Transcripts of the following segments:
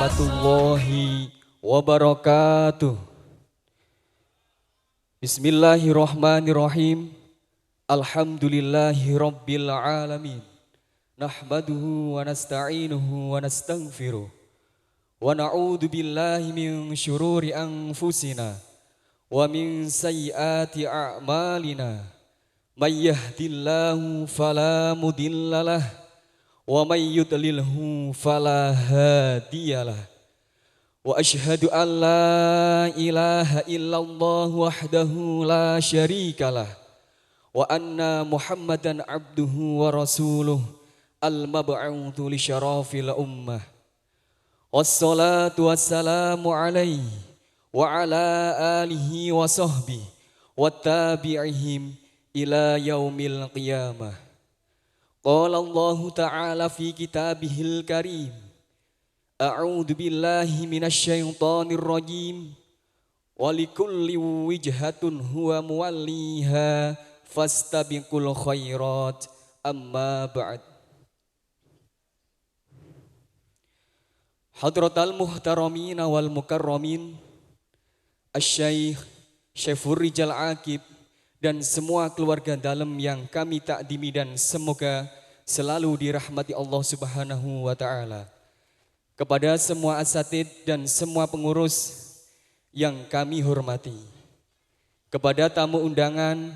warahmatullahi wabarakatuh. Bismillahirrahmanirrahim. Alhamdulillahi rabbil alamin. Nahmaduhu wa nasta'inuhu wa nastaghfiruh. Wa na'udzu billahi min syururi anfusina wa min sayyiati a'malina. May yahdihillahu fala mudhillalah wa may yudlilhu fala hadiyalah. Wa asyhadu an la ilaha illallah wahdahu la syarikalah wa anna Muhammadan abduhu wa rasuluh al-mab'utsu li syarafil ummah. Wassalatu wassalamu alaihi wa ala alihi wa sahbihi wa tabi'ihim ila yaumil qiyamah. Qala Allah ta'ala fi kitabihil karim. A'udzu billahi minasyaitonir rajim. Wa likulli wijhatun huwa muwalliha fastabiqul khairat. Amma ba'd. Hadratal muhtaramin wal mukarramin, Asy-Syaikh Syaifur Rijal Aqib dan semua keluarga dalam yang kami takdimi dan semoga selalu dirahmati Allah Subhanahu wa taala. Kepada semua asatid dan semua pengurus yang kami hormati. Kepada tamu undangan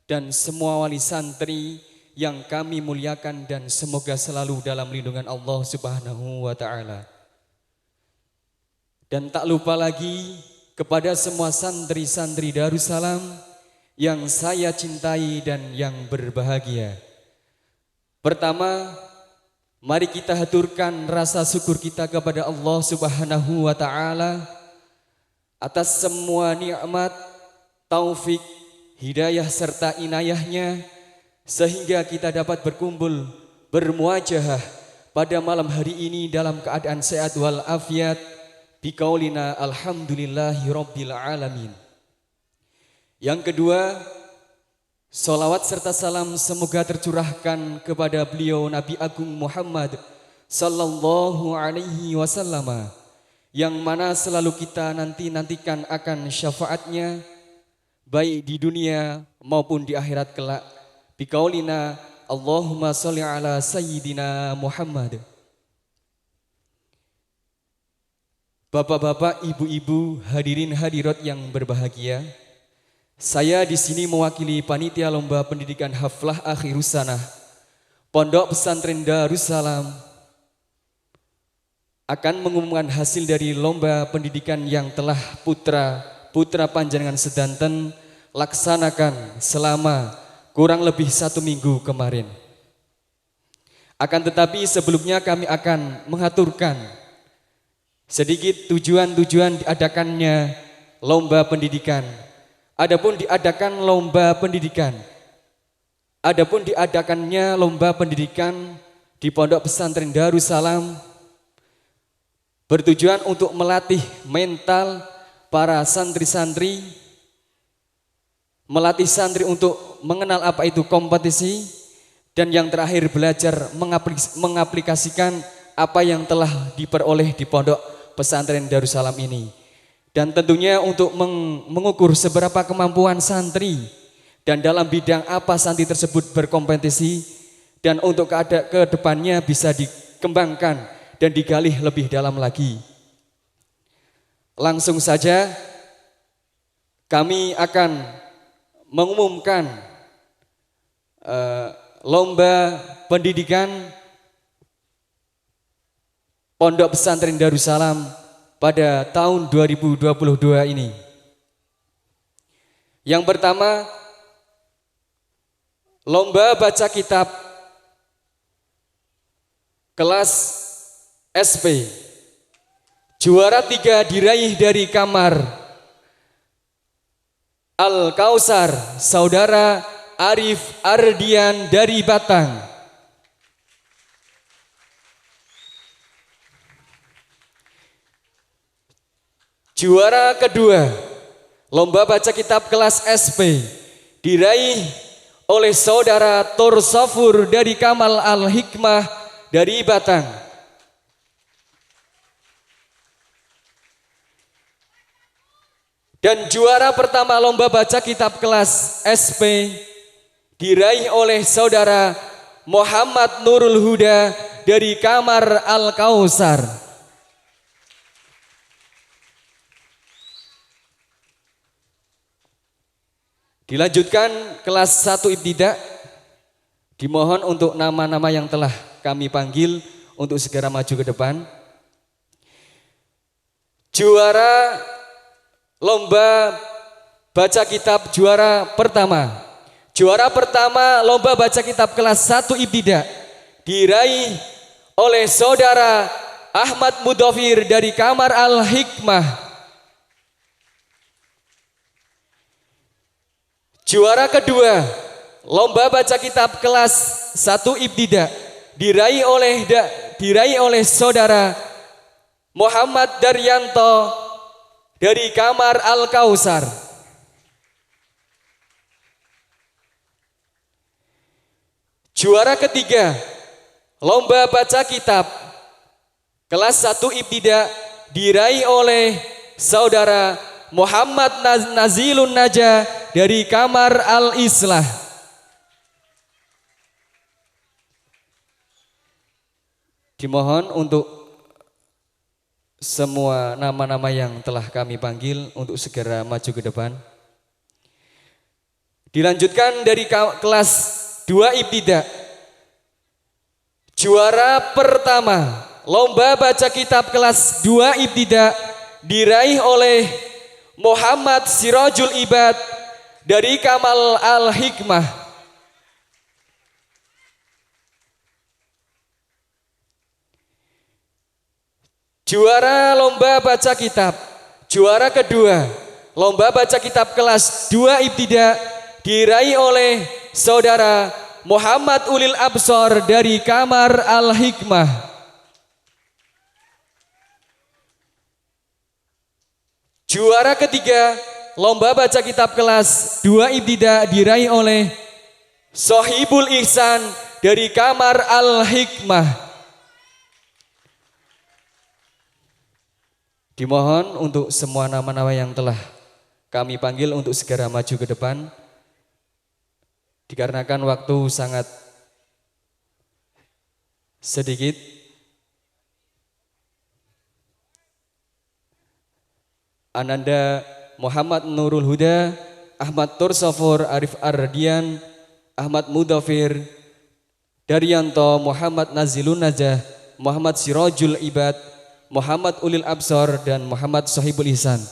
dan semua wali santri yang kami muliakan dan semoga selalu dalam lindungan Allah Subhanahu wa taala. Dan tak lupa lagi kepada semua santri-santri Darussalam yang saya cintai dan yang berbahagia. Pertama, mari kita haturkan rasa syukur kita kepada Allah Subhanahu wa taala atas semua nikmat, taufik, hidayah serta inayahnya sehingga kita dapat berkumpul bermuajahah pada malam hari ini dalam keadaan sehat wal afiat biqaulina alhamdulillahi rabbil alamin. Yang kedua, salawat serta salam semoga tercurahkan kepada beliau Nabi Agung Muhammad sallallahu alaihi wasallam yang mana selalu kita nantikan akan syafaatnya baik di dunia maupun di akhirat kelak. Biqaulina Allahumma sholli ala sayyidina Muhammad. Bapak-bapak, ibu-ibu, hadirin hadirat yang berbahagia, saya di sini mewakili panitia lomba pendidikan haflah akhirus sanah Pondok Pesantren Darussalam akan mengumumkan hasil dari lomba pendidikan yang telah putra panjenengan sedanten laksanakan selama kurang lebih 1 minggu kemarin. Akan tetapi sebelumnya kami akan mengaturkan sedikit tujuan diadakannya lomba pendidikan. Adapun diadakannya lomba pendidikan di Pondok Pesantren Darussalam bertujuan untuk melatih mental para santri-santri, melatih santri untuk mengenal apa itu kompetisi, dan yang terakhir belajar mengaplikasikan apa yang telah diperoleh di Pondok Pesantren Darussalam ini. Dan tentunya untuk mengukur seberapa kemampuan santri dan dalam bidang apa santri tersebut berkompetisi, dan untuk ke depannya bisa dikembangkan dan digali lebih dalam lagi. Langsung saja kami akan mengumumkan lomba pendidikan Pondok Pesantren Darussalam pada tahun 2022 ini. Yang pertama, lomba baca kitab kelas SP. Juara 3 diraih dari kamar Al-Kausar, saudara Arif Ardian dari Batang. Juara kedua, lomba baca kitab kelas SP diraih oleh saudara Tur Safur dari Kamal Al-Hikmah dari Batang. Dan juara pertama lomba baca kitab kelas SP diraih oleh saudara Muhammad Nurul Huda dari Kamar Al-Kausar. Dilanjutkan kelas 1 ibtidak, dimohon untuk nama-nama yang telah kami panggil untuk segera maju ke depan. Juara lomba baca kitab juara pertama. Juara pertama lomba baca kitab kelas 1 ibtidak diraih oleh saudara Ahmad Mudofir dari Kamar Al-Hikmah. Juara kedua lomba baca kitab kelas 1 ibtidak diraih oleh saudara Muhammad Daryanto dari Kamar Al-Kausar. Juara ketiga lomba baca kitab kelas 1 ibtidak diraih oleh saudara Muhammad Nazilun Naja dari Kamar Al-Islah. Dimohon untuk semua nama-nama yang telah kami panggil untuk segera maju ke depan. Dilanjutkan dari kelas 2 ibtidak. Juara pertama lomba baca kitab kelas 2 ibtidak diraih oleh Muhammad Sirajul Ibad dari Kamal Al-Hikmah. Juara lomba baca kitab juara kedua lomba baca kitab kelas 2 ibtidak diraih oleh saudara Muhammad Ulil Absor dari Kamar Al-Hikmah. Juara ketiga lomba baca kitab kelas 2 ibtidak diraih oleh Sohibul Ihsan dari Kamar Al-Hikmah. Dimohon untuk semua nama-nama yang telah kami panggil untuk segera maju ke depan. Dikarenakan waktu sangat sedikit. Ananda Muhammad Nurul Huda, Ahmad Tursafur, Arif Ardian, Ahmad Mudofir, Daryanto, Muhammad Nazilun Najah, Muhammad Sirajul Ibad, Muhammad Ulil Absor, dan Muhammad Sohibul Ihsan.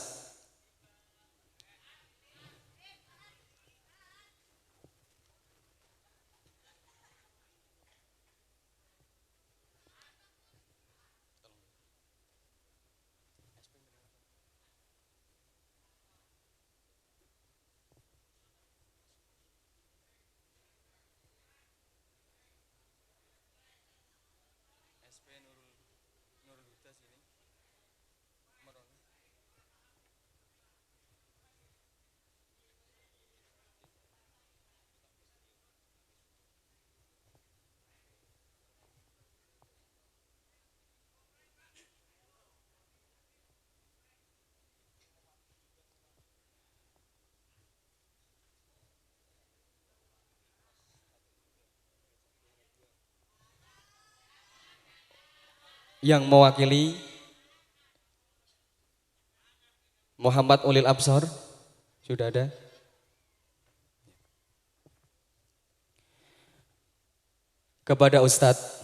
Yang mewakili Muhammad Ulil Absor sudah ada. Kepada Ustadz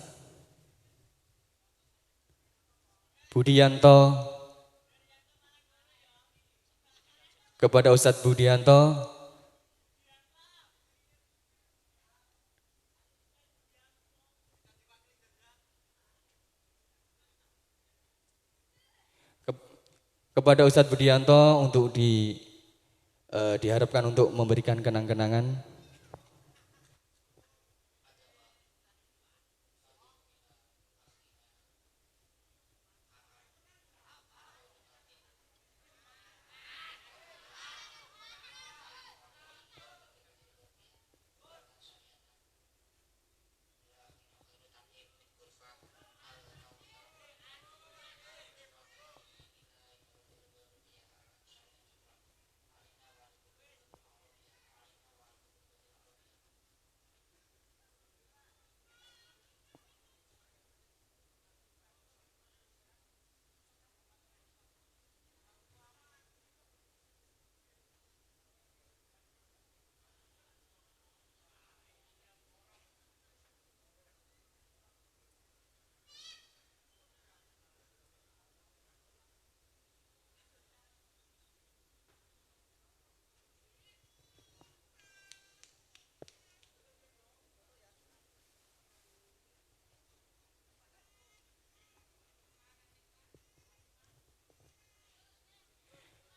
Budianto, kepada Ustadz Budianto, kepada Ustadz Budianto untuk diharapkan untuk memberikan kenang-kenangan.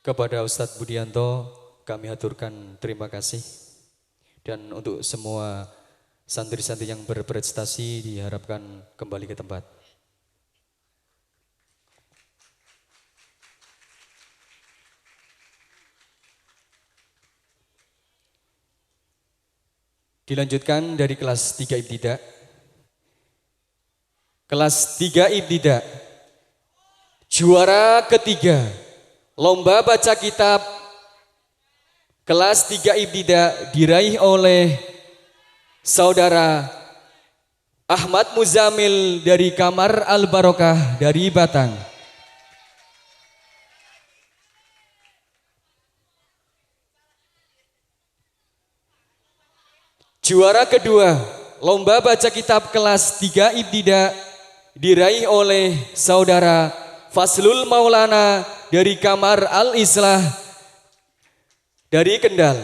Kepada Ustadz Budianto kami haturkan terima kasih. Dan untuk semua santri-santri yang berprestasi diharapkan kembali ke tempat. Dilanjutkan dari kelas 3 Ibtidak. Kelas 3 Ibtidak. Juara ketiga lomba baca kitab kelas 3 Ibtidak diraih oleh Saudara Ahmad Muzamil dari Kamar Al-Barokah dari Batang. Juara kedua, lomba baca kitab kelas 3 Ibtidak diraih oleh Saudara Faslul Maulana dari Kamar Al-Islah dari Kendal.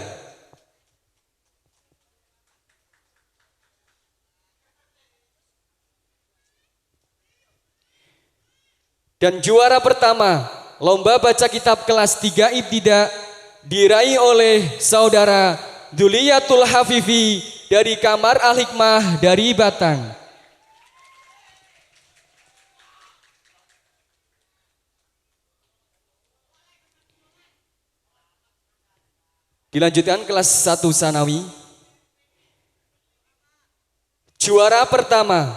Dan juara pertama, lomba baca kitab kelas 3 Ibtidak diraih oleh Saudara Duliyatul Hafifi dari Kamar Al-Hikmah dari Batang. Dilanjutkan kelas 1 Sanawi. Juara pertama,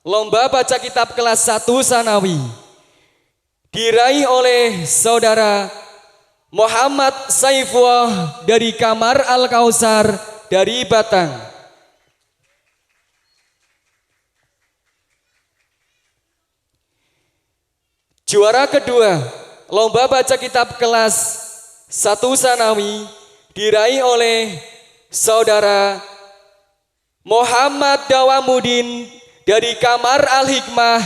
lomba baca kitab kelas 1 Sanawi diraih oleh Saudara Muhammad Saifullah dari Kamar Al-Kausar dari Batang. Juara kedua, lomba baca kitab kelas 1 Sanawi diraih oleh Saudara Muhammad Dawamudin dari Kamar Al-Hikmah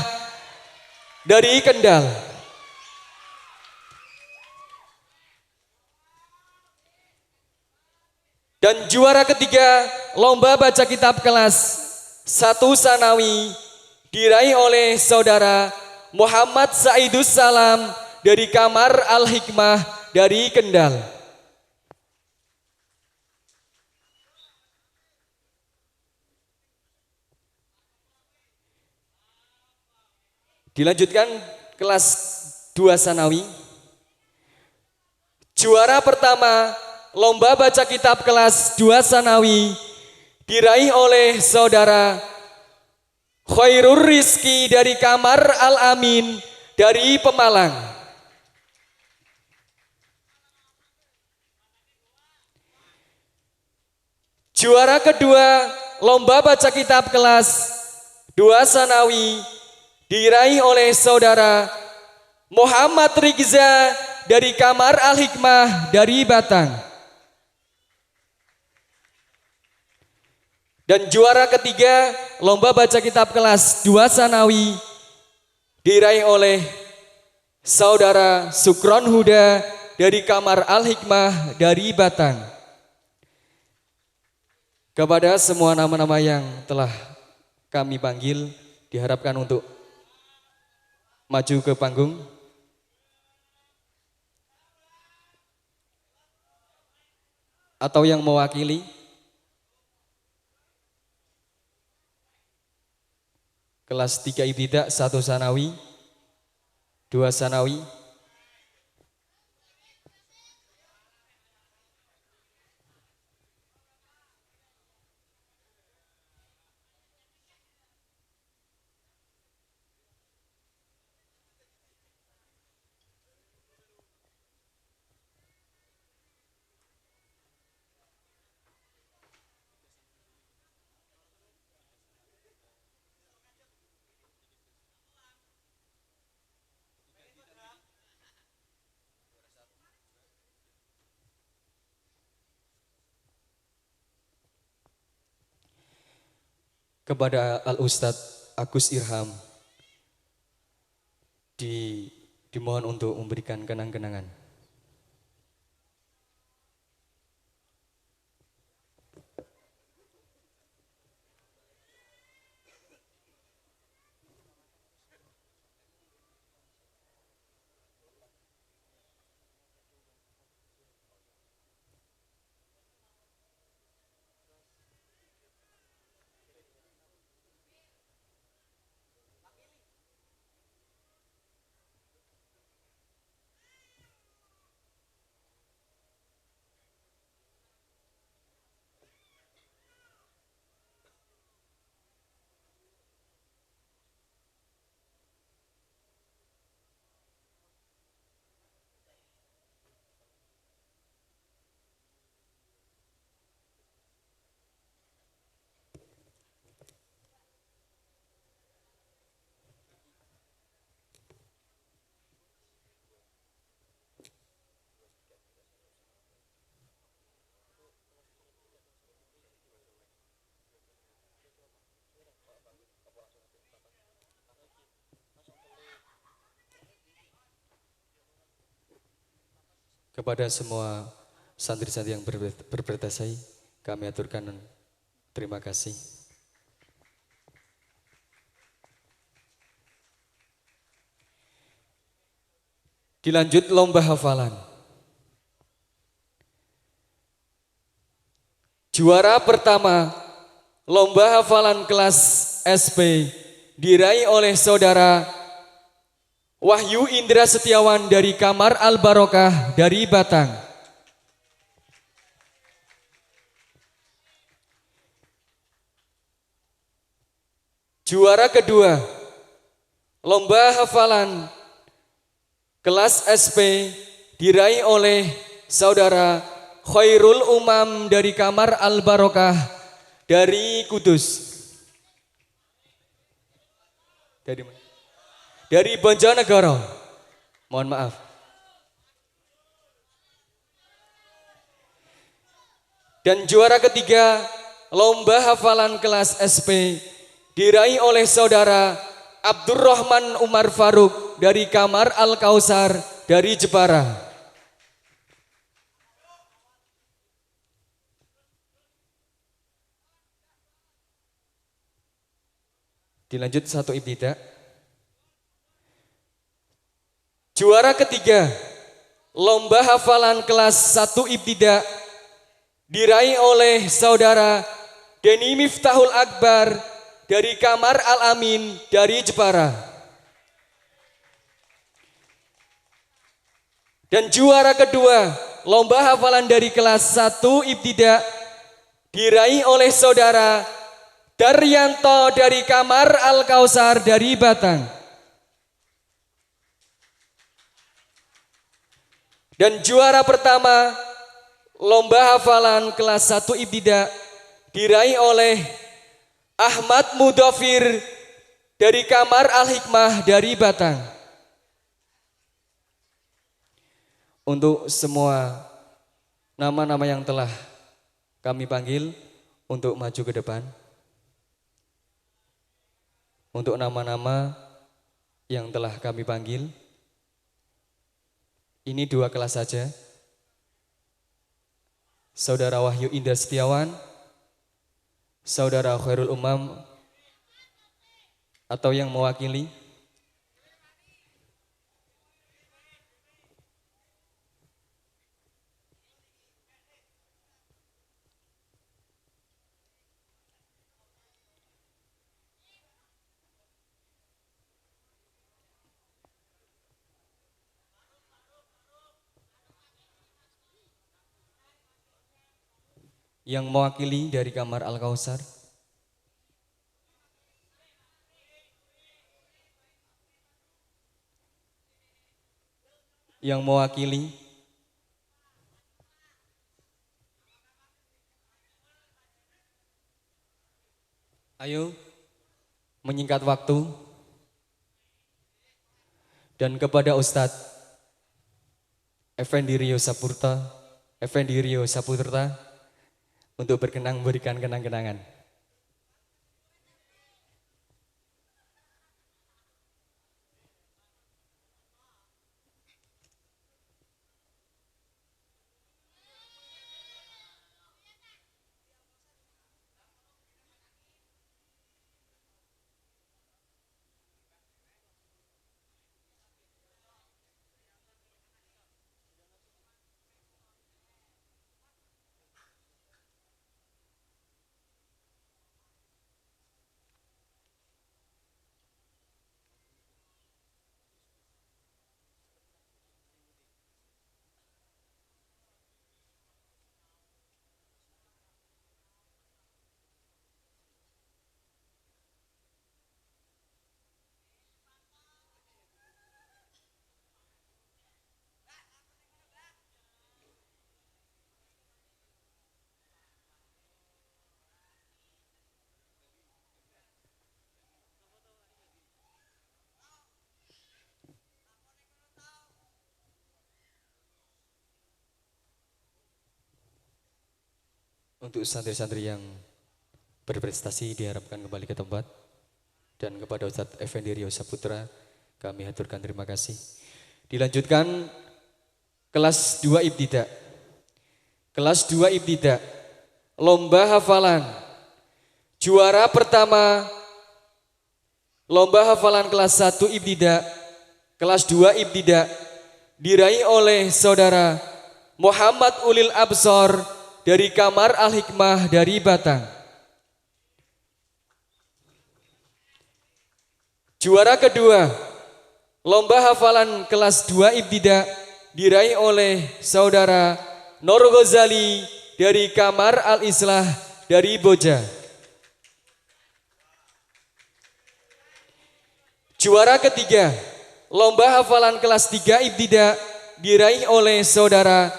dari Kendal. Dan juara ketiga, lomba baca kitab kelas 1 Sanawi diraih oleh Saudara Muhammad Saidus Salam dari Kamar Al-Hikmah dari Kendal. Dilanjutkan kelas 2 Sanawi. Juara pertama, lomba baca kitab kelas 2 Sanawi diraih oleh Saudara Khairur Rizki dari Kamar Al-Amin dari Pemalang. Juara kedua, lomba baca kitab kelas 2 Sanawi diraih oleh Saudara Muhammad Rigza dari Kamar Al-Hikmah dari Batang. Dan juara ketiga, lomba baca kitab kelas 2 Sanawi diraih oleh Saudara Sukron Huda dari Kamar Al-Hikmah dari Batang. Kepada semua nama-nama yang telah kami panggil, diharapkan untuk maju ke panggung. Atau yang mewakili. Kelas 3 Ibtidak 1 Sanawi, 2 Sanawi. Kepada Al-Ustadz Agus Irham dimohon untuk memberikan kenang-kenangan. Kepada semua santri-santri yang berprestasi, kami aturkan terima kasih. Dilanjut lomba hafalan. Juara pertama lomba hafalan kelas SP diraih oleh saudara Wahyu Indra Setiawan dari Kamar Al Barokah dari Batang. Juara kedua lomba hafalan kelas SP diraih oleh saudara Khairul Umam dari Kamar Al Barokah dari Kudus. Dari Banjarnegara. Mohon maaf. Dan juara ketiga lomba hafalan kelas SP diraih oleh saudara Abdurrahman Umar Faruk dari Kamar Al Kausar dari Jepara. Dilanjut satu ibtidak. Juara ketiga lomba hafalan kelas 1 ibtidak diraih oleh saudara Deni Miftahul Akbar dari Kamar Al Amin dari Jepara. Dan juara kedua lomba hafalan dari kelas 1 ibtidak diraih oleh saudara Daryanto dari Kamar Al Kausar dari Batang. Dan juara pertama lomba hafalan kelas 1 ibtidak diraih oleh Ahmad Mudofir dari Kamar Al Hikmah dari Batang. Untuk semua nama-nama yang telah kami panggil untuk maju ke depan. Untuk nama-nama yang telah kami panggil, ini 2 kelas saja. Saudara Wahyu Indra Setiawan, saudara Khairul Umam, atau yang mewakili. Yang mewakili dari Kamar Al Kausar. Yang mewakili ayo menyingkat waktu. Dan kepada Ustadz Effendi Rio Saputra untuk berkenan memberikan kenang-kenangan. Untuk santri-santri yang berprestasi diharapkan kembali ke tempat. Dan kepada Ustadz Effendi Rio Saputra kami haturkan terima kasih. Dilanjutkan kelas 2 ibtida. Kelas 2 ibtida, lomba hafalan. Juara pertama lomba hafalan kelas 1 ibtida, kelas 2 ibtida diraih oleh saudara Muhammad Ulil Absor dari Kamar Al-Hikmah dari Batang. Juara kedua, lomba hafalan kelas 2 ibtida diraih oleh saudara Nur Ghazali dari Kamar Al-Islah dari Boja. Juara ketiga, lomba hafalan kelas 3 ibtida diraih oleh saudara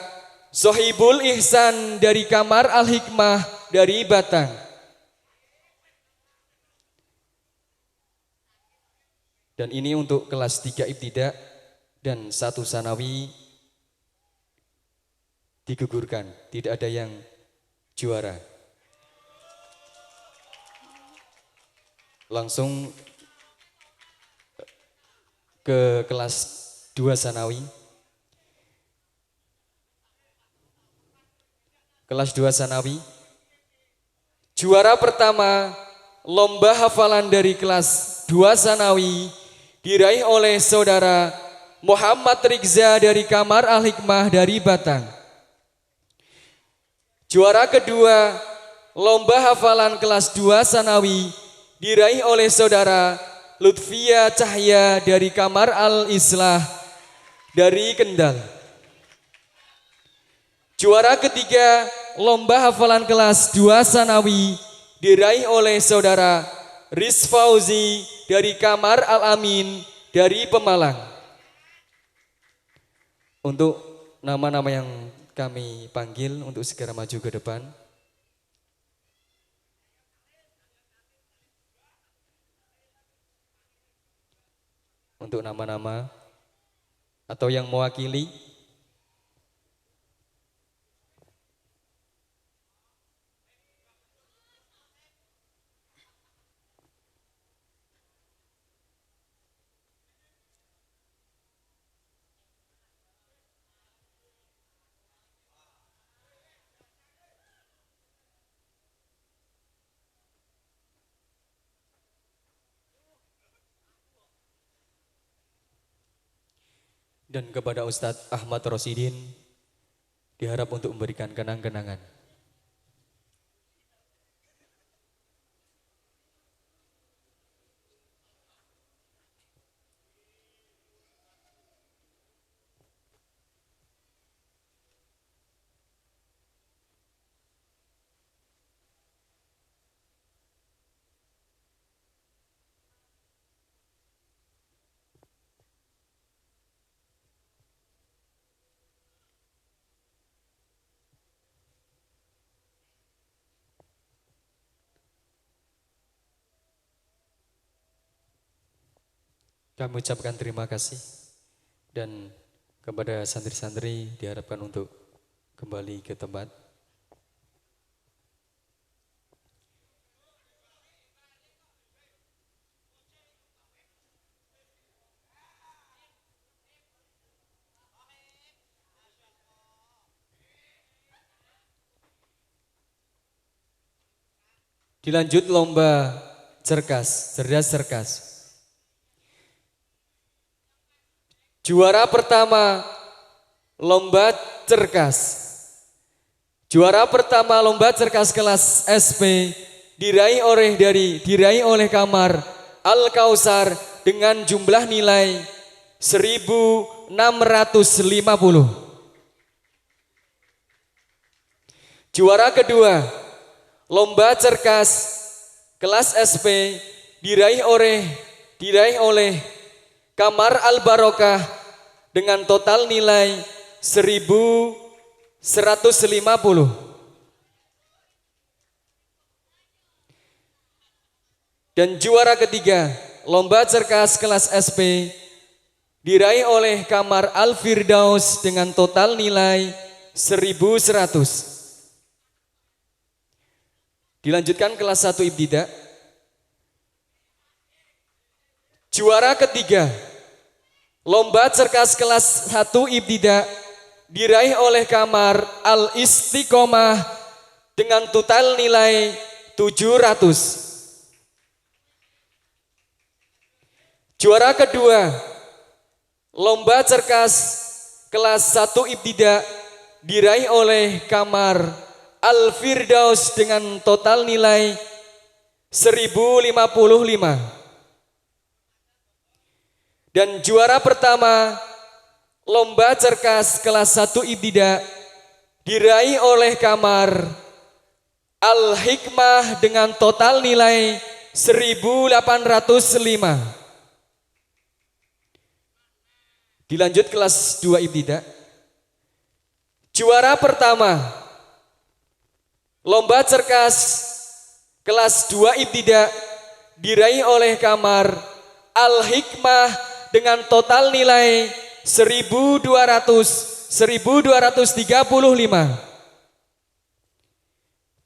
Sohibul Ihsan dari Kamar Al-Hikmah dari Batang. Dan ini untuk kelas 3 ibtida dan 1 sanawi digugurkan, tidak ada yang juara. Langsung ke kelas 2 sanawi. Kelas 2 sanawi. Juara pertama lomba hafalan dari kelas 2 sanawi diraih oleh saudara Muhammad Rigza dari Kamar Al-Hikmah dari Batang. Juara kedua lomba hafalan kelas 2 sanawi diraih oleh saudara Lutfia Cahya dari Kamar Al-Islah dari Kendal. Juara ketiga lomba hafalan kelas 2 sanawi diraih oleh saudara Riz Fauzi dari Kamar Al-Amin dari Pemalang. Untuk nama-nama yang kami panggil untuk segera maju ke depan. Untuk nama-nama atau yang mewakili. Dan kepada Ustadz Ahmad Rosidin diharap untuk memberikan kenang-kenangan. Kami ucapkan terima kasih dan kepada santri-santri diharapkan untuk kembali ke tempat. Dilanjut lomba cerdas cerkas. Juara pertama lomba cerkas. Juara pertama lomba cerkas kelas SP diraih oleh Kamar Al-Kausar dengan jumlah nilai 1650. Juara kedua lomba cerkas kelas SP diraih oleh Kamar Al-Barokah dengan total nilai 1150. Dan juara ketiga, lomba cerkas kelas SP diraih oleh Kamar Al-Firdaus dengan total nilai 1100. Dilanjutkan kelas 1 ibtida. Juara ketiga, lomba cerkas kelas 1 ibtida diraih oleh kamar Al-Istiqomah dengan total nilai 700. Juara kedua, lomba cerkas kelas 1 ibtida diraih oleh kamar Al-Firdaus dengan total nilai 1055. Dan juara pertama, lomba cerkas kelas 1 ibtida diraih oleh kamar Al-Hikmah dengan total nilai 1805. Dilanjut kelas 2 ibtida. Juara pertama, lomba cerkas kelas 2 ibtida diraih oleh kamar Al-Hikmah dengan total nilai 1235.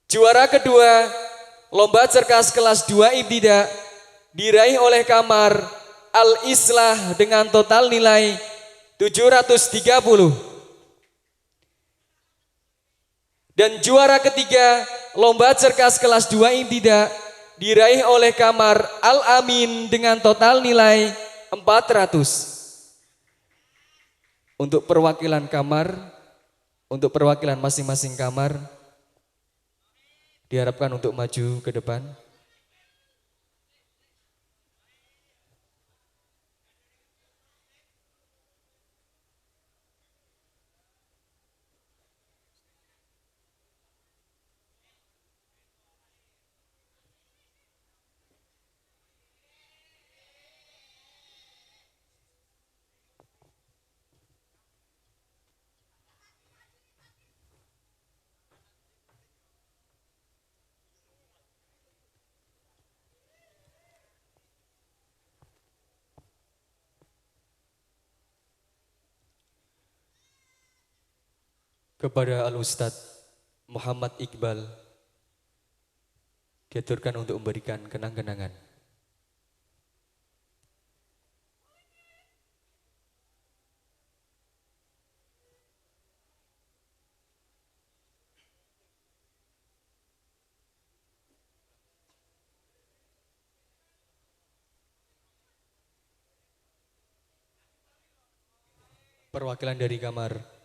Juara kedua, lomba cerkas kelas 2 ibtida diraih oleh kamar Al-Islah dengan total nilai 730. Dan juara ketiga, lomba cerkas kelas 2 ibtida diraih oleh kamar Al-Amin dengan total nilai 400. Untuk perwakilan kamar, untuk perwakilan masing-masing kamar diharapkan untuk maju ke depan. Kepada Al-Ustadz Muhammad Iqbal diaturkan untuk memberikan kenang-kenangan. Perwakilan dari kamar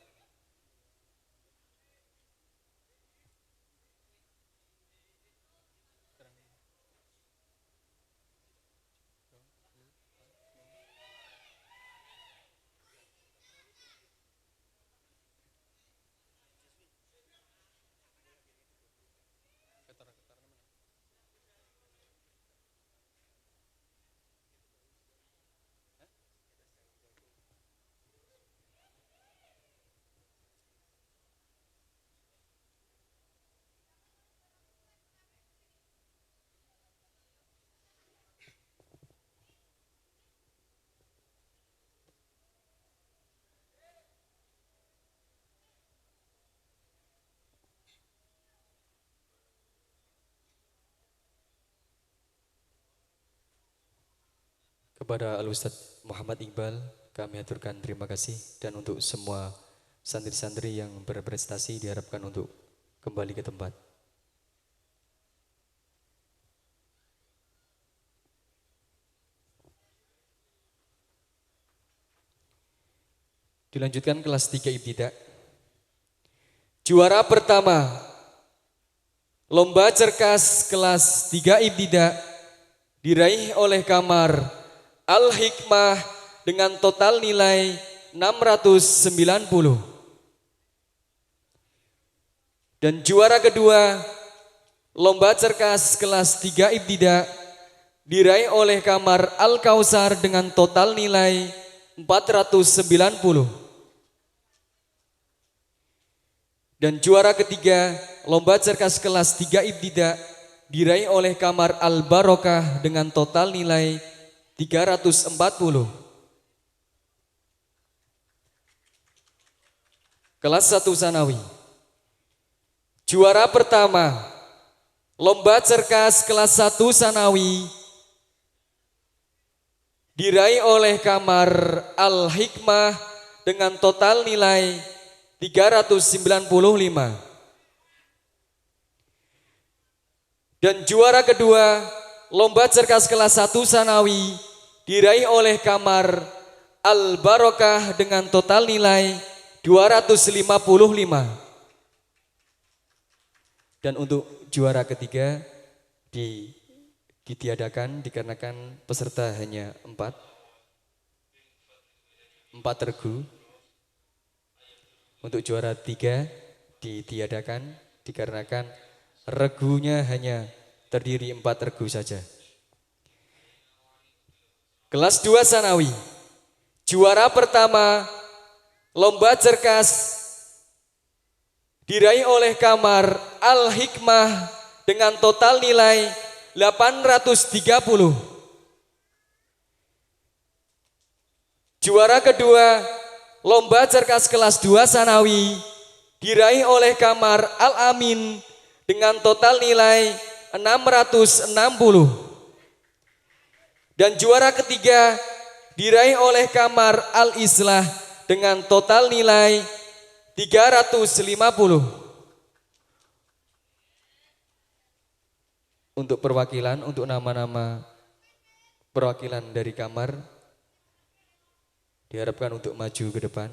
kepada Al-Ustadz Muhammad Iqbal kami aturkan terima kasih, dan untuk semua santri-santri yang berprestasi diharapkan untuk kembali ke tempat. Dilanjutkan kelas 3 ibtida. Juara pertama, lomba cerkas kelas 3 ibtida diraih oleh kamar Al-Hikmah dengan total nilai 690. Dan juara kedua, lomba cerkas kelas 3 ibtida diraih oleh kamar Al-Kausar dengan total nilai 490. Dan juara ketiga, lomba cerkas kelas 3 ibtida diraih oleh kamar Al-Barokah dengan total nilai 340. Kelas 1 Sanawi. Juara pertama, lomba cerkas kelas 1 Sanawi diraih oleh kamar Al-Hikmah dengan total nilai 395. Dan juara kedua lomba cerdas kelas 1 Sanawi diraih oleh Kamar Al Barokah dengan total nilai 255. Dan untuk juara ketiga ditiadakan dikarenakan peserta hanya 4 regu. Untuk juara 3 ditiadakan dikarenakan regunya hanya terdiri 4 regu saja. Kelas 2 Sanawi. Juara pertama lomba cerdas diraih oleh Kamar Al Hikmah dengan total nilai 830. Juara kedua lomba cerdas kelas 2 Sanawi diraih oleh Kamar Al Amin dengan total nilai 660. Dan juara ketiga diraih oleh Kamar Al Islah dengan total nilai 350. Untuk perwakilan, untuk nama-nama perwakilan dari kamar diharapkan untuk maju ke depan.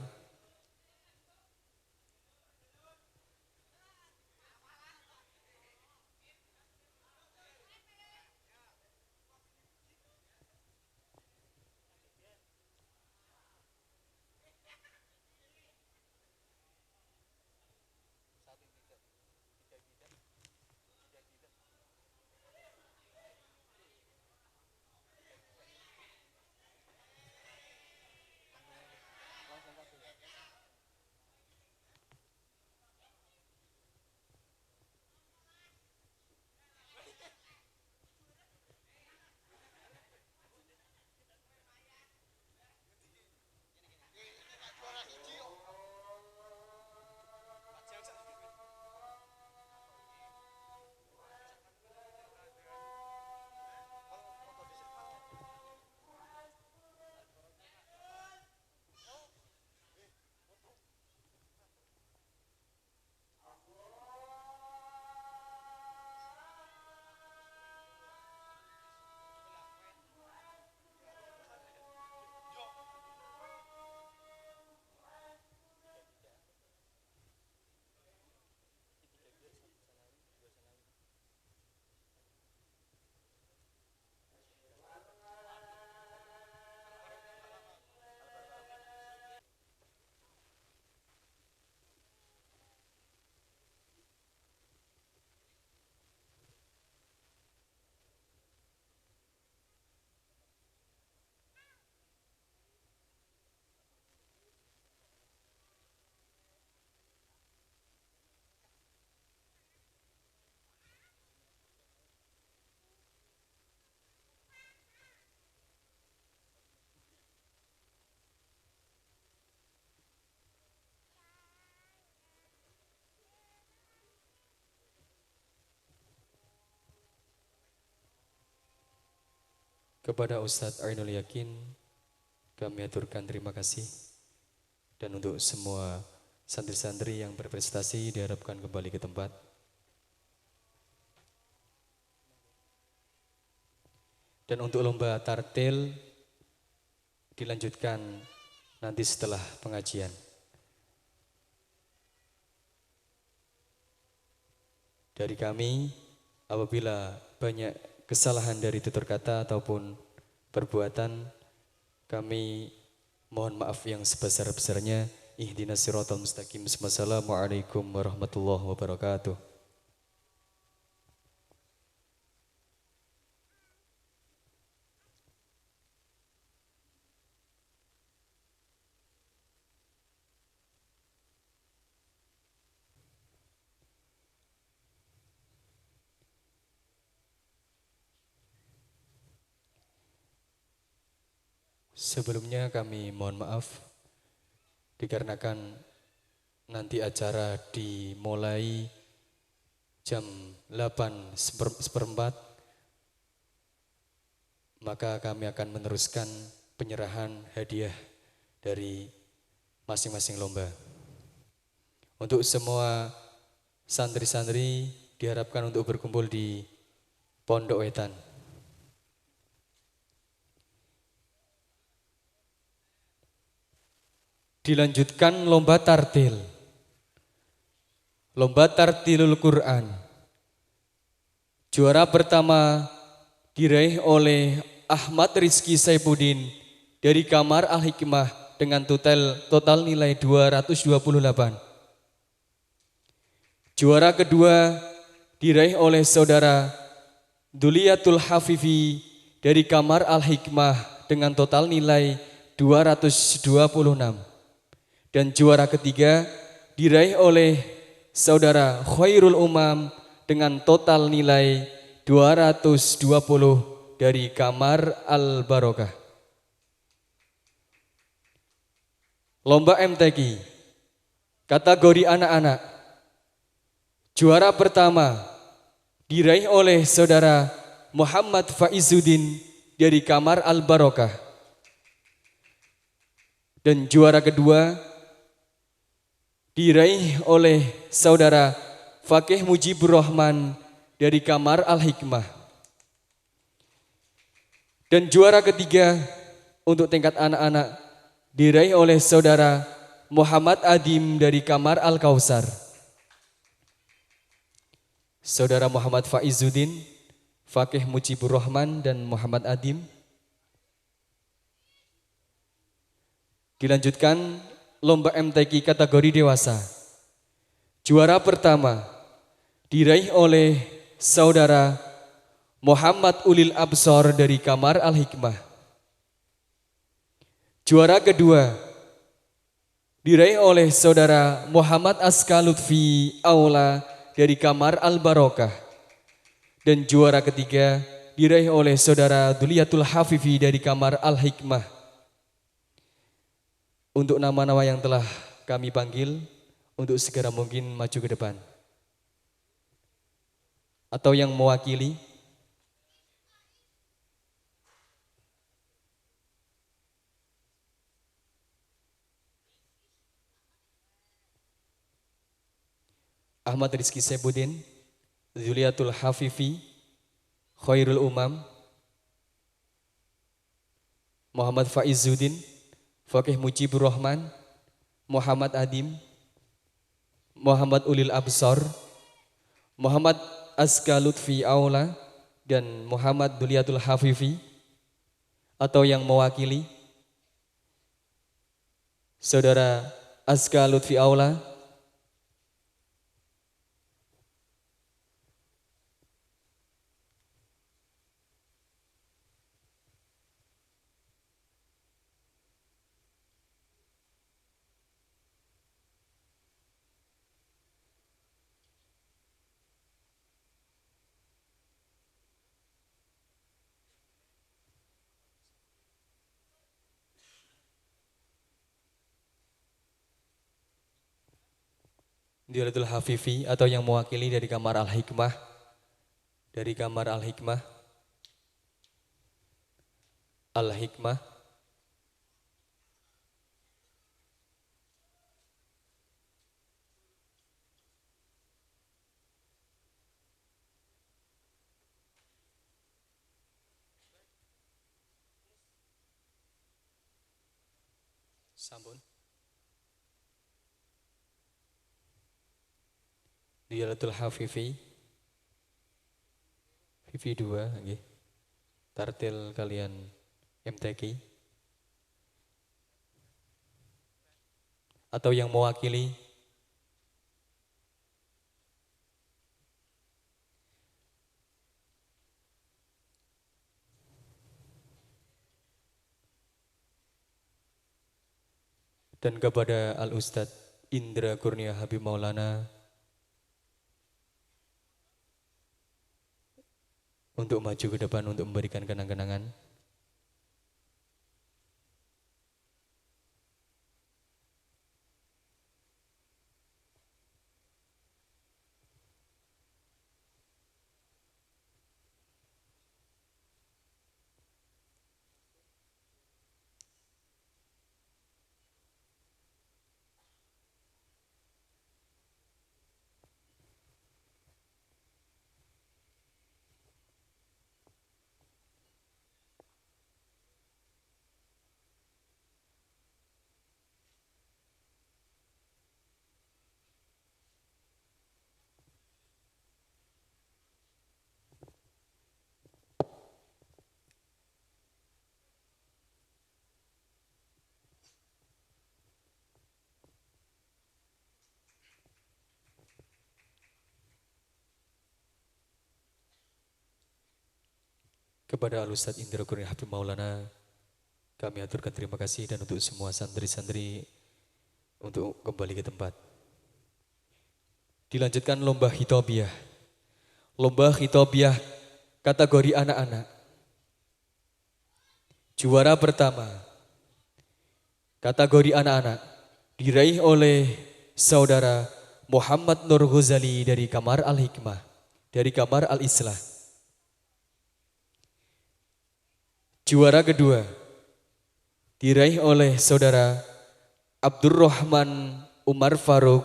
Kepada Ustadz Ainul Yakin kami aturkan terima kasih. Dan untuk semua santri-santri yang berprestasi diharapkan kembali ke tempat. Dan untuk lomba tartil dilanjutkan nanti setelah pengajian. Dari kami, apabila banyak kesalahan dari tutur kata ataupun perbuatan, kami mohon maaf yang sebesar-besarnya. Ihdinas siratal mustaqim. Wassalamualaikum warahmatullahi wabarakatuh. Sebelumnya kami mohon maaf dikarenakan nanti acara dimulai jam 8:15, maka kami akan meneruskan penyerahan hadiah dari masing-masing lomba. Untuk semua santri-santri diharapkan untuk berkumpul di Pondok Wetan. Dilanjutkan lomba tartil. Lomba tartilul Quran. Juara pertama diraih oleh Ahmad Rizky Saifuddin dari Kamar Al-Hikmah dengan total nilai 228. Juara kedua diraih oleh saudara Duliatul Hafifi dari Kamar Al-Hikmah dengan total nilai 226. Dan juara ketiga diraih oleh saudara Khairul Umam dengan total nilai 220 dari Kamar Al-Barokah. Lomba MTQ kategori anak-anak. Juara pertama diraih oleh saudara Muhammad Faizuddin dari Kamar Al-Barokah. Dan juara kedua diraih oleh saudara Fakih Mujibur Rahman dari Kamar Al-Hikmah. Dan juara ketiga untuk tingkat anak-anak diraih oleh saudara Muhammad Adim dari Kamar Al-Kausar. Saudara Muhammad Faizuddin, Fakih Mujibur Rahman dan Muhammad Adim. Dilanjutkan lomba MTQ kategori dewasa. Juara pertama diraih oleh saudara Muhammad Ulil Absor dari Kamar Al-Hikmah. Juara kedua diraih oleh saudara Muhammad Aska Lutfi Aula dari Kamar Al-Barokah. Dan juara ketiga diraih oleh saudara Duliatul Hafifi dari Kamar Al-Hikmah. Untuk nama-nama yang telah kami panggil untuk segera mungkin maju ke depan. Atau yang mewakili. Ahmad Rizky Saifuddin, Zuliatul Hafifi, Khairul Umam, Muhammad Faizuddin, Fakih Mujibur Rahman, Muhammad Adim, Muhammad Ulil Absor, Muhammad Aska Lutfi Aula, dan Muhammad Duliatul Hafifi. Atau yang mewakili saudara Aska Lutfi Aula, Duliatul Hafifi. Atau yang mewakili dari Kamar Al-Hikmah. Dari Kamar Al-Hikmah. Al-Hikmah. Sampun. Duliatul Hafifi. Vivi 2, nggih. Tartil kalian MTQ. Atau yang mewakili dan kepada Al-Ustadz Indra Kurnia Habib Maulana untuk maju ke depan untuk memberikan kenang-kenangan. Kepada Al-Ustadz Indra Kurnia Habib Maulana, kami aturkan terima kasih, dan untuk semua santri-santri untuk kembali ke tempat. Dilanjutkan lomba Hitobiah. Lomba Hitobiah kategori anak-anak. Juara pertama, kategori anak-anak, diraih oleh saudara Muhammad Nur Ghazali dari Kamar Al-Hikmah, dari Kamar Al-Islah. Juara kedua, diraih oleh saudara Abdurrahman Umar Faruk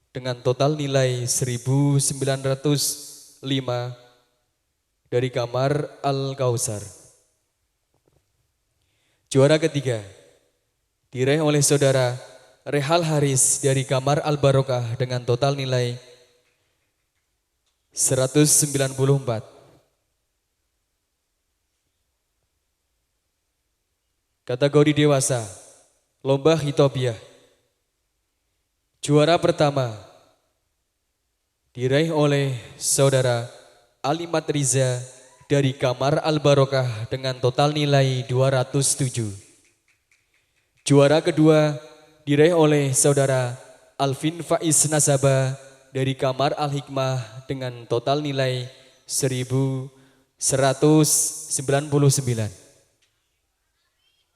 dengan total nilai 1905 dari Kamar Al-Kausar. Juara ketiga, diraih oleh saudara Rehal Haris dari Kamar Al-Barokah dengan total nilai 194. Kategori dewasa, lomba Hitobiah. Juara pertama diraih oleh saudara Alimat Riza dari Kamar Al-Barokah dengan total nilai 207. Juara kedua diraih oleh saudara Alvin Faiz Nasaba dari Kamar Al-Hikmah dengan total nilai 1199.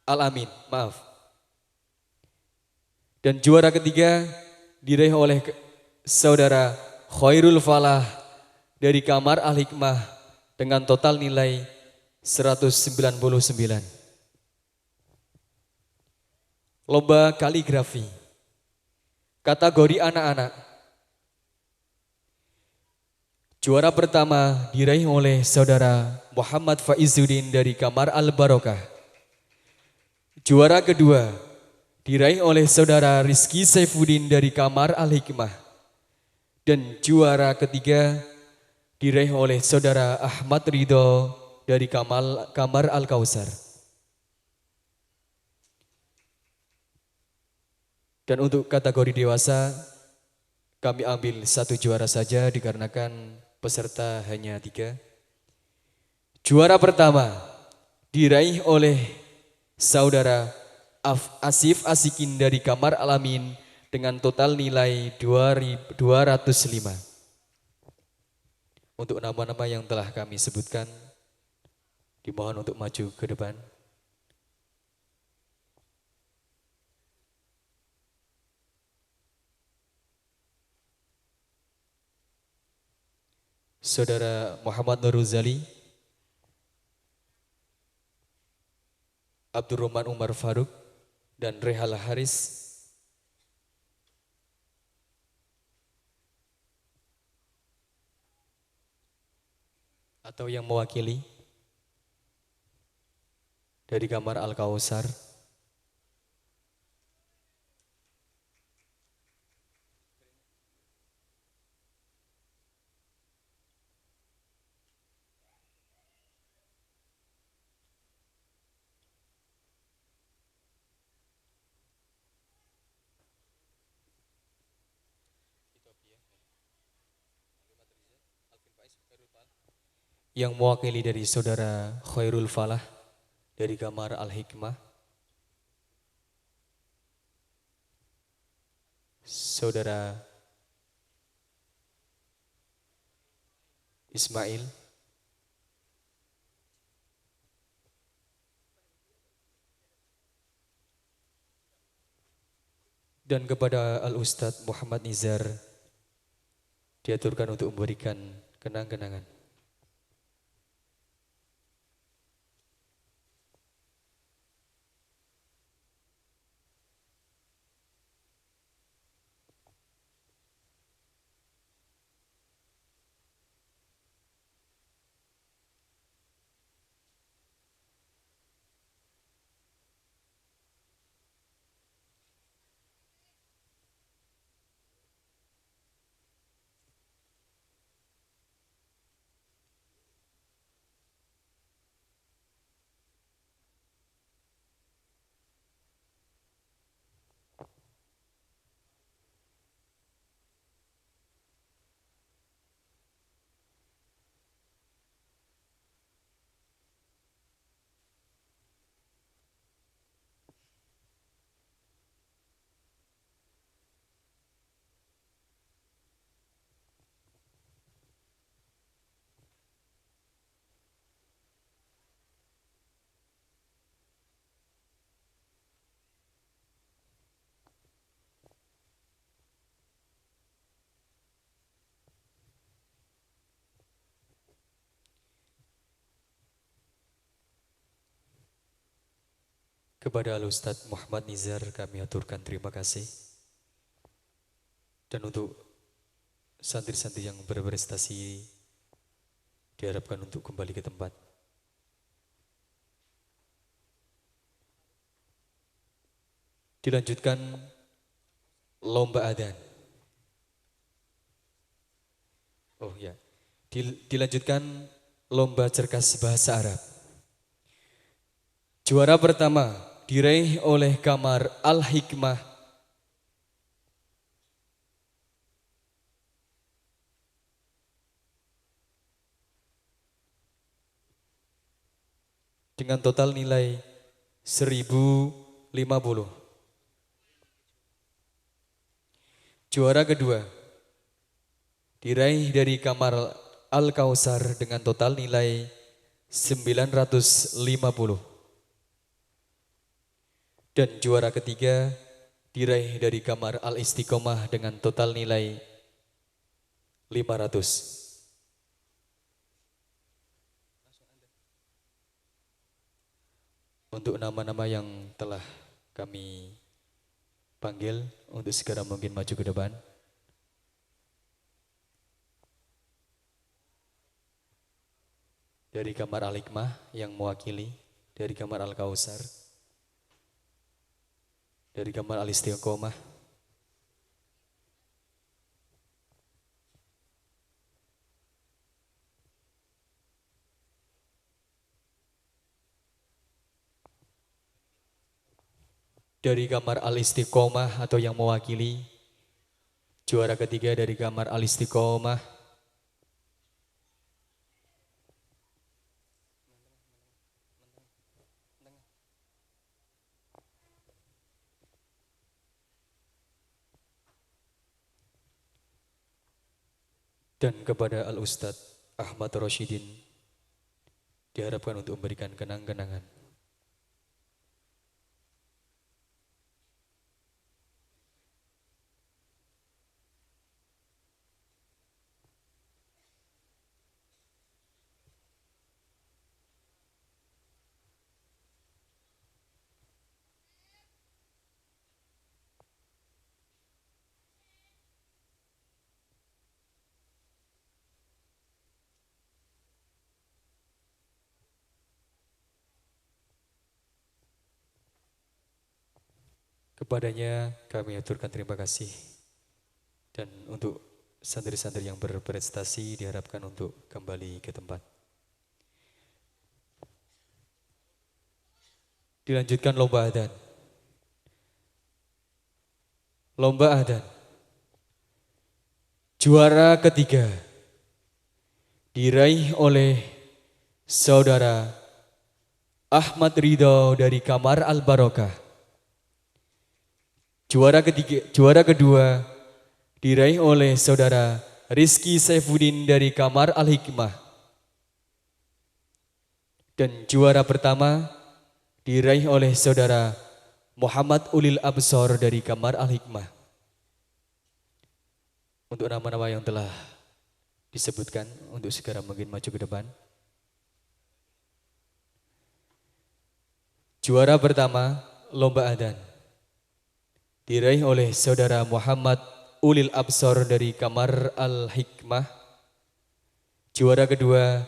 Al-Amin, maaf. Dan juara ketiga diraih oleh saudara Khairul Falah dari Kamar Al-Hikmah dengan total nilai 199. Lomba kaligrafi. Kategori anak-anak. Juara pertama diraih oleh saudara Muhammad Faizuddin dari Kamar Al-Barokah. Juara kedua diraih oleh saudara Rizky Saifuddin dari Kamar Al-Hikmah. Dan juara ketiga diraih oleh saudara Ahmad Ridho dari Kamar Al-Kausar. Dan untuk kategori dewasa, kami ambil satu juara saja dikarenakan peserta hanya 3. Juara pertama diraih oleh saudara Asif Asikin dari Kamar Alamin dengan total nilai 205. Untuk nama-nama yang telah kami sebutkan, dimohon untuk maju ke depan. Saudara Muhammad Nur Ghazali, Abdurrahman Umar Faruk, dan Rehal Haris. Atau yang mewakili dari Kamar Al-Kausar. Yang mewakili dari saudara Khairul Falah dari Kamar Al-Hikmah, saudara Ismail, dan kepada Al-Ustadz Muhammad Nizar diaturkan untuk memberikan kenang-kenangan. Kepada Al-Ustadz Muhammad Nizar kami aturkan terima kasih. Dan untuk santri-santri yang berprestasi diharapkan untuk kembali ke tempat. Dilanjutkan lomba adzan. Oh ya, dilanjutkan lomba cerdas bahasa Arab. Juara pertama diraih oleh Kamar Al-Hikmah dengan total nilai 1050. Juara kedua diraih dari Kamar Al-Kausar dengan total nilai 950. Dan juara ketiga diraih dari Kamar Al-Istiqomah dengan total nilai 500. Untuk nama-nama yang telah kami panggil untuk segera mungkin maju ke depan. Dari Kamar Al-Hikmah yang mewakili, dari Kamar Al-Kausar, dari Kamar Al-Istiqomah, dari Kamar Al-Istiqomah atau yang mewakili, juara ketiga dari Kamar Al-Istiqomah, dan kepada Al-Ustadz Ahmad Roshidin diharapkan untuk memberikan kenang-kenangan. Kepadanya kami aturkan terima kasih. Dan untuk santri-santri yang berprestasi diharapkan untuk kembali ke tempat. Dilanjutkan lomba adzan. Lomba adzan. Juara ketiga diraih oleh Saudara Ahmad Ridho dari Kamar Al-Barokah. Juara kedua diraih oleh Saudara Rizky Saifuddin dari Kamar Al-Hikmah. Dan juara pertama diraih oleh Saudara Muhammad Ulil Absor dari Kamar Al-Hikmah. Untuk nama-nama yang telah disebutkan untuk segera mungkin maju ke depan. Juara pertama lomba adzan diraih oleh Saudara Muhammad Ulil Absor dari Kamar Al-Hikmah. Juara kedua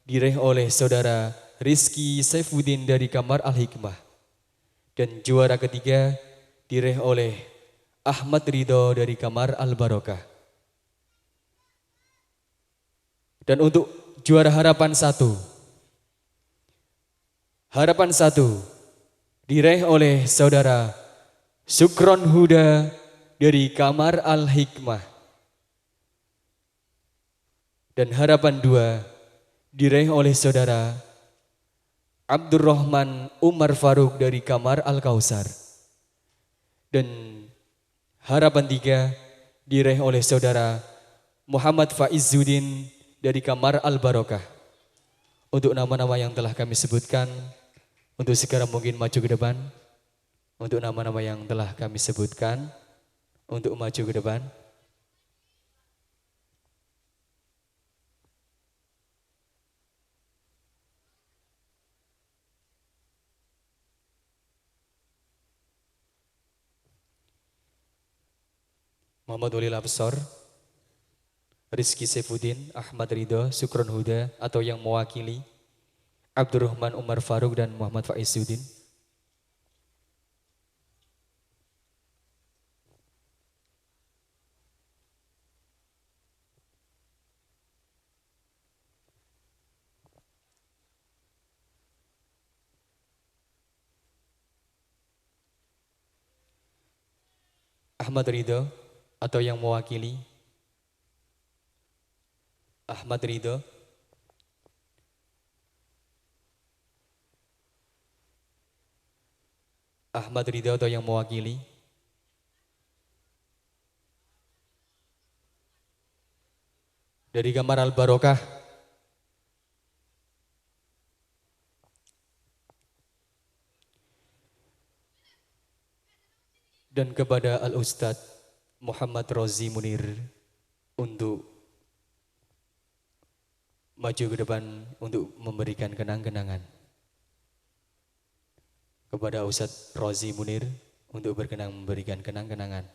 diraih oleh Saudara Rizky Saifuddin dari Kamar Al-Hikmah. Dan juara ketiga diraih oleh Ahmad Ridho dari Kamar Al-Barokah. Dan untuk juara harapan 1 diraih oleh Saudara Sukron Huda dari Kamar Al-Hikmah. Dan harapan 2 diraih oleh Saudara Abdurrahman Umar Faruk dari Kamar Al-Kausar. Dan harapan 3 diraih oleh Saudara Muhammad Faizuddin dari Kamar Al-Barokah. Untuk nama-nama yang telah kami sebutkan, untuk segera mungkin maju ke depan. Untuk nama-nama yang telah kami sebutkan, untuk maju ke depan. Muhammad Walil Absor, Rizky Saifuddin, Ahmad Ridho, Sukron Huda atau yang mewakili, Abdurrahman Umar Faruk dan Muhammad Faizuddin. Ahmad Ridho atau yang mewakili, Ahmad Ridho, Ahmad Ridho atau yang mewakili, dari Kamar Al Barokah, dan kepada Al Ustadz Muhammad Rozi Munir untuk maju ke depan untuk memberikan kenang-kenangan. Kepada Ustadz Rozi Munir untuk memberikan kenang-kenangan.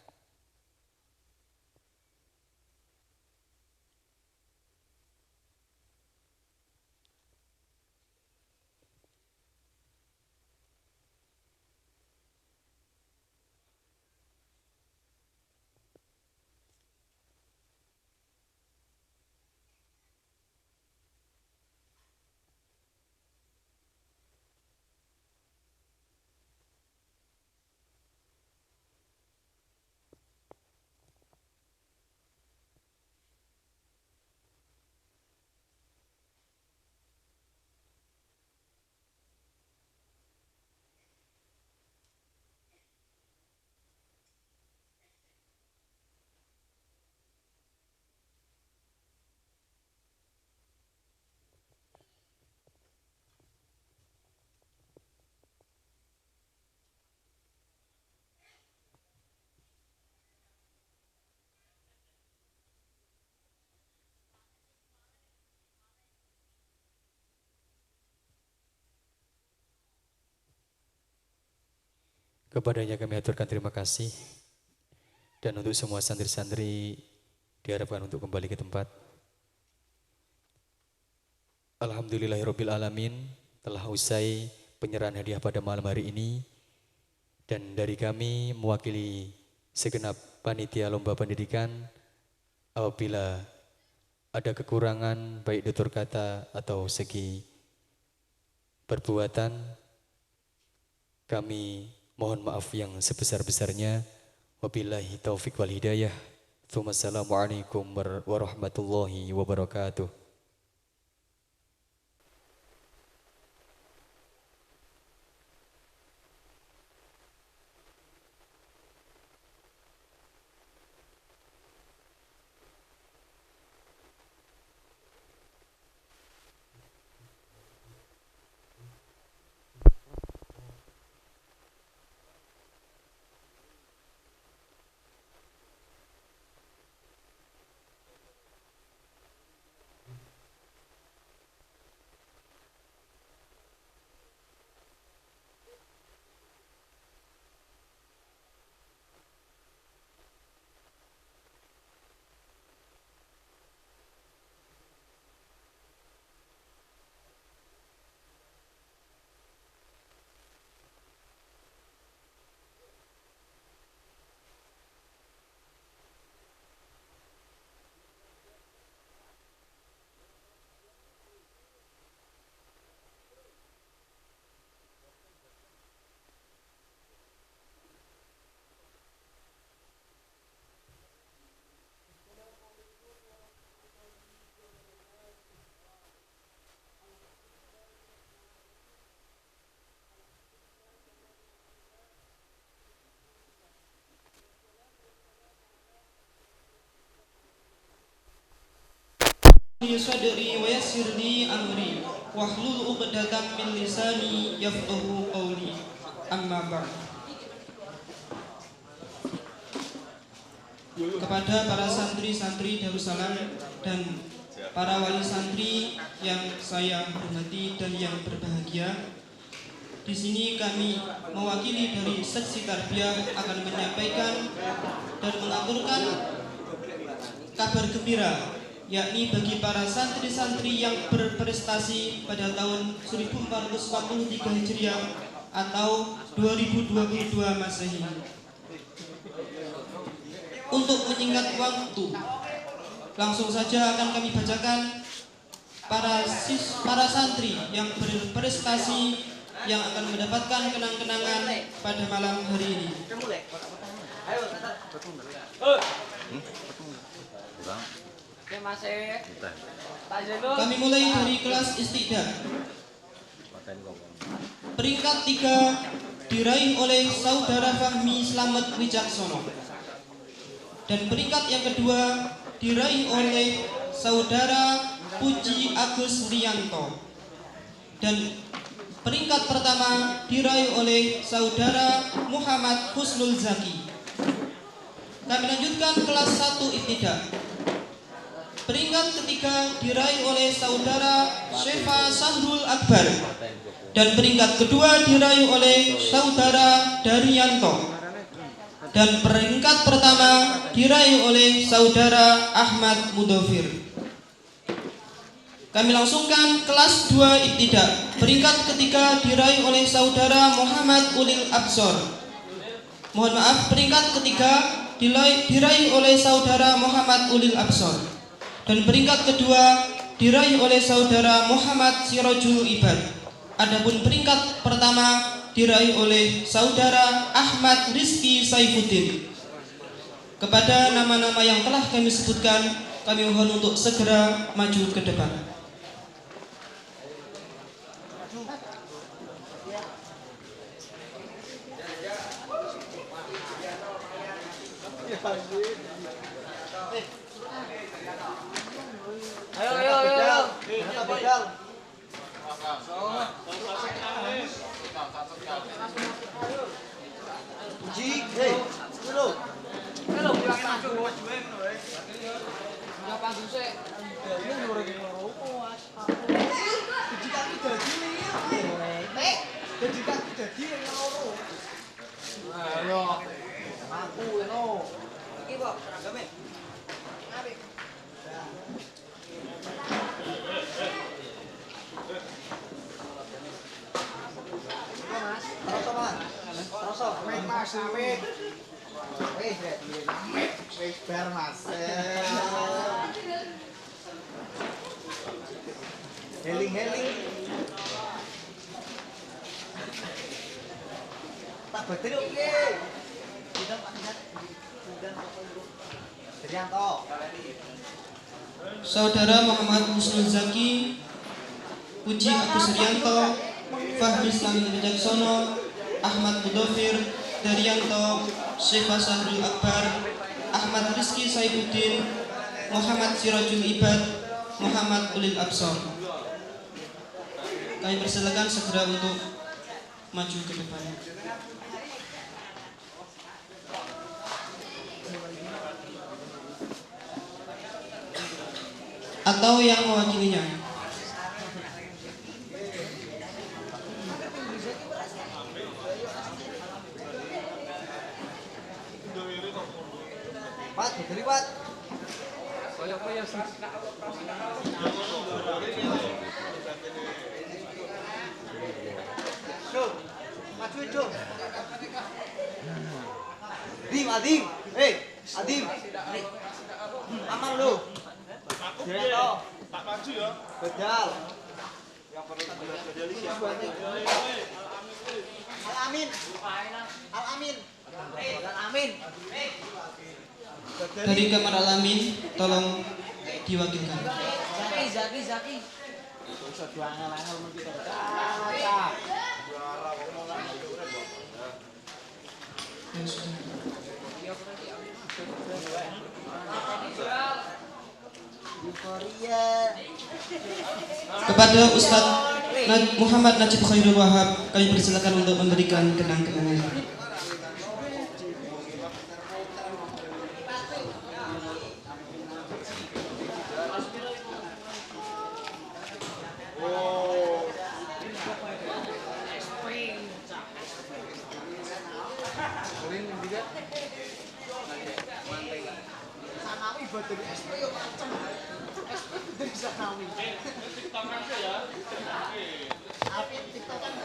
Kepadanya kami aturkan terima kasih. Dan untuk semua santri-santri diharapkan untuk kembali ke tempat. Alhamdulillahirabbil alamin, telah usai penyerahan hadiah pada malam hari ini. Dan dari kami mewakili segenap panitia lomba pendidikan, apabila ada kekurangan baik tutur kata atau segi perbuatan, kami mohon maaf yang sebesar-besarnya. Wabillahi taufik wal hidayah. Assalamualaikum warahmatullahi wabarakatuh. Sadri wa yassir li amri wahlul 'uqdatam min lisani yafqahu qawli. Amma ba'd. Kepada para santri-santri Darussalam dan para wali santri yang saya hormati dan yang berbahagia, Di sini kami mewakili dari seksi tarbiyah akan menyampaikan dan mengaturkan kabar gembira, yakni bagi para santri-santri yang berprestasi pada tahun 1443 Hijriah atau 2022 Masehi. Untuk menyingkat waktu, langsung saja akan kami bacakan para santri yang berprestasi yang akan mendapatkan kenang-kenangan pada malam hari ini. Kami mulai dari kelas Istiqdah. Peringkat 3 diraih oleh Saudara Fahmi Slamet Wicaksono. Dan peringkat yang kedua diraih oleh Saudara Puji Agus Rianto. Dan peringkat pertama diraih oleh Saudara Muhammad Husnul Zaki. Kami lanjutkan kelas 1 Ibtidah. Peringkat ketiga diraih oleh Saudara Syefa Sahrul Akbar. Dan peringkat kedua diraih oleh Saudara Daryanto. Dan peringkat pertama diraih oleh Saudara Ahmad Mudofir. Kami langsungkan kelas 2 Ibtidah. Peringkat ketiga diraih oleh Saudara Muhammad Ulil Absor. Mohon maaf, peringkat ketiga diraih oleh Saudara Muhammad Ulil Absor. Dan peringkat kedua diraih oleh Saudara Muhammad Sirojul Ibad. Adapun peringkat pertama diraih oleh Saudara Ahmad Rizki Saifuddin. Kepada nama-nama yang telah kami sebutkan, kami mohon untuk segera maju ke depan. Ayo. Heling. Tak betul oke. Saudara Muhammad Husnul Zaki, Puji Agus Rianto, Fahmi Slamet Wicaksono, Ahmad Mudofir, Daryanto, Syefa Sahrul Akbar, Ahmad Rizki Saifuddin, Muhammad Sirojul Ibad, Muhammad Ulil Absor. Kami persilakan segera untuk maju ke depan. Atau yang mewakilinya. Pat, betul Pat. Maju itu. Adim. Adim. Aman lu. Jangan tak maju ya. Bedal. Yang perlu bedal siapa nih? Al-Amin. Al-Amin. Dari Kamar Al-Amin, tolong diwakilkan. Zaki. Bisa juangan-juangan mesti Kepada Ustadz Muhammad Najib Khairul Wahab, kami persilakan untuk memberikan kenang-kenangan. Sanawi buat dari SP yo macam. SP dari Sanawi. TikTok aja ya. Tapi TikTok kan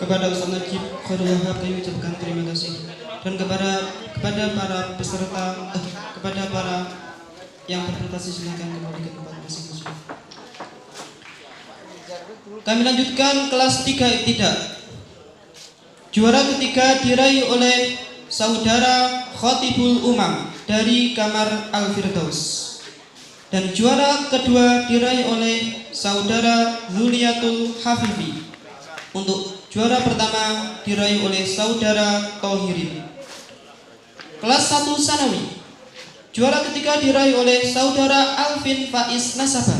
kepada Ustaz Najib Khairul Wahab kami ucapkan terima kasih, dan kepada para peserta kepada para yang berprestasi silakan kembali ke tempat masing-masing. Kami lanjutkan kelas 3 Ibtidah. Juara ketiga diraih oleh saudara Khotibul Umam dari Kamar Al-Firdaus, dan juara kedua diraih oleh saudara Zuliatul Hafifi. Untuk juara pertama diraih oleh saudara Tohirin. Kelas 1 Sanawi. Juara ketiga diraih oleh saudara Alvin Faiz Nasabah.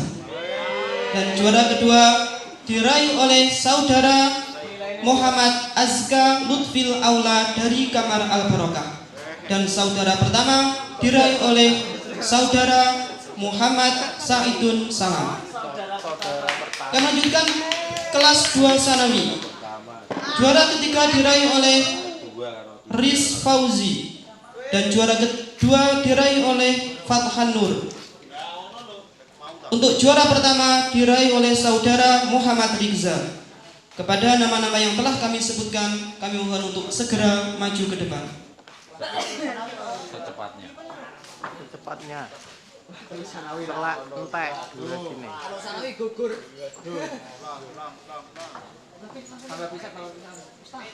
Dan juara kedua diraih oleh saudara Muhammad Azka Lutfil Aula dari Kamar Al-Barokah. Dan saudara pertama diraih oleh saudara Muhammad Saidun Salam. Kami lanjutkan kelas 2 Sanawi. Juara ketiga diraih oleh Riz Fauzi, dan juara kedua diraih oleh Fathan Nur. Untuk juara pertama diraih oleh saudara Muhammad Rizza. Kepada nama-nama yang telah kami sebutkan, kami mohon untuk segera maju ke depan. Secepatnya. Setelah entek dulu sini. kalau Sanawi gugur. Tambah bisa kalau bisa. Ustaz.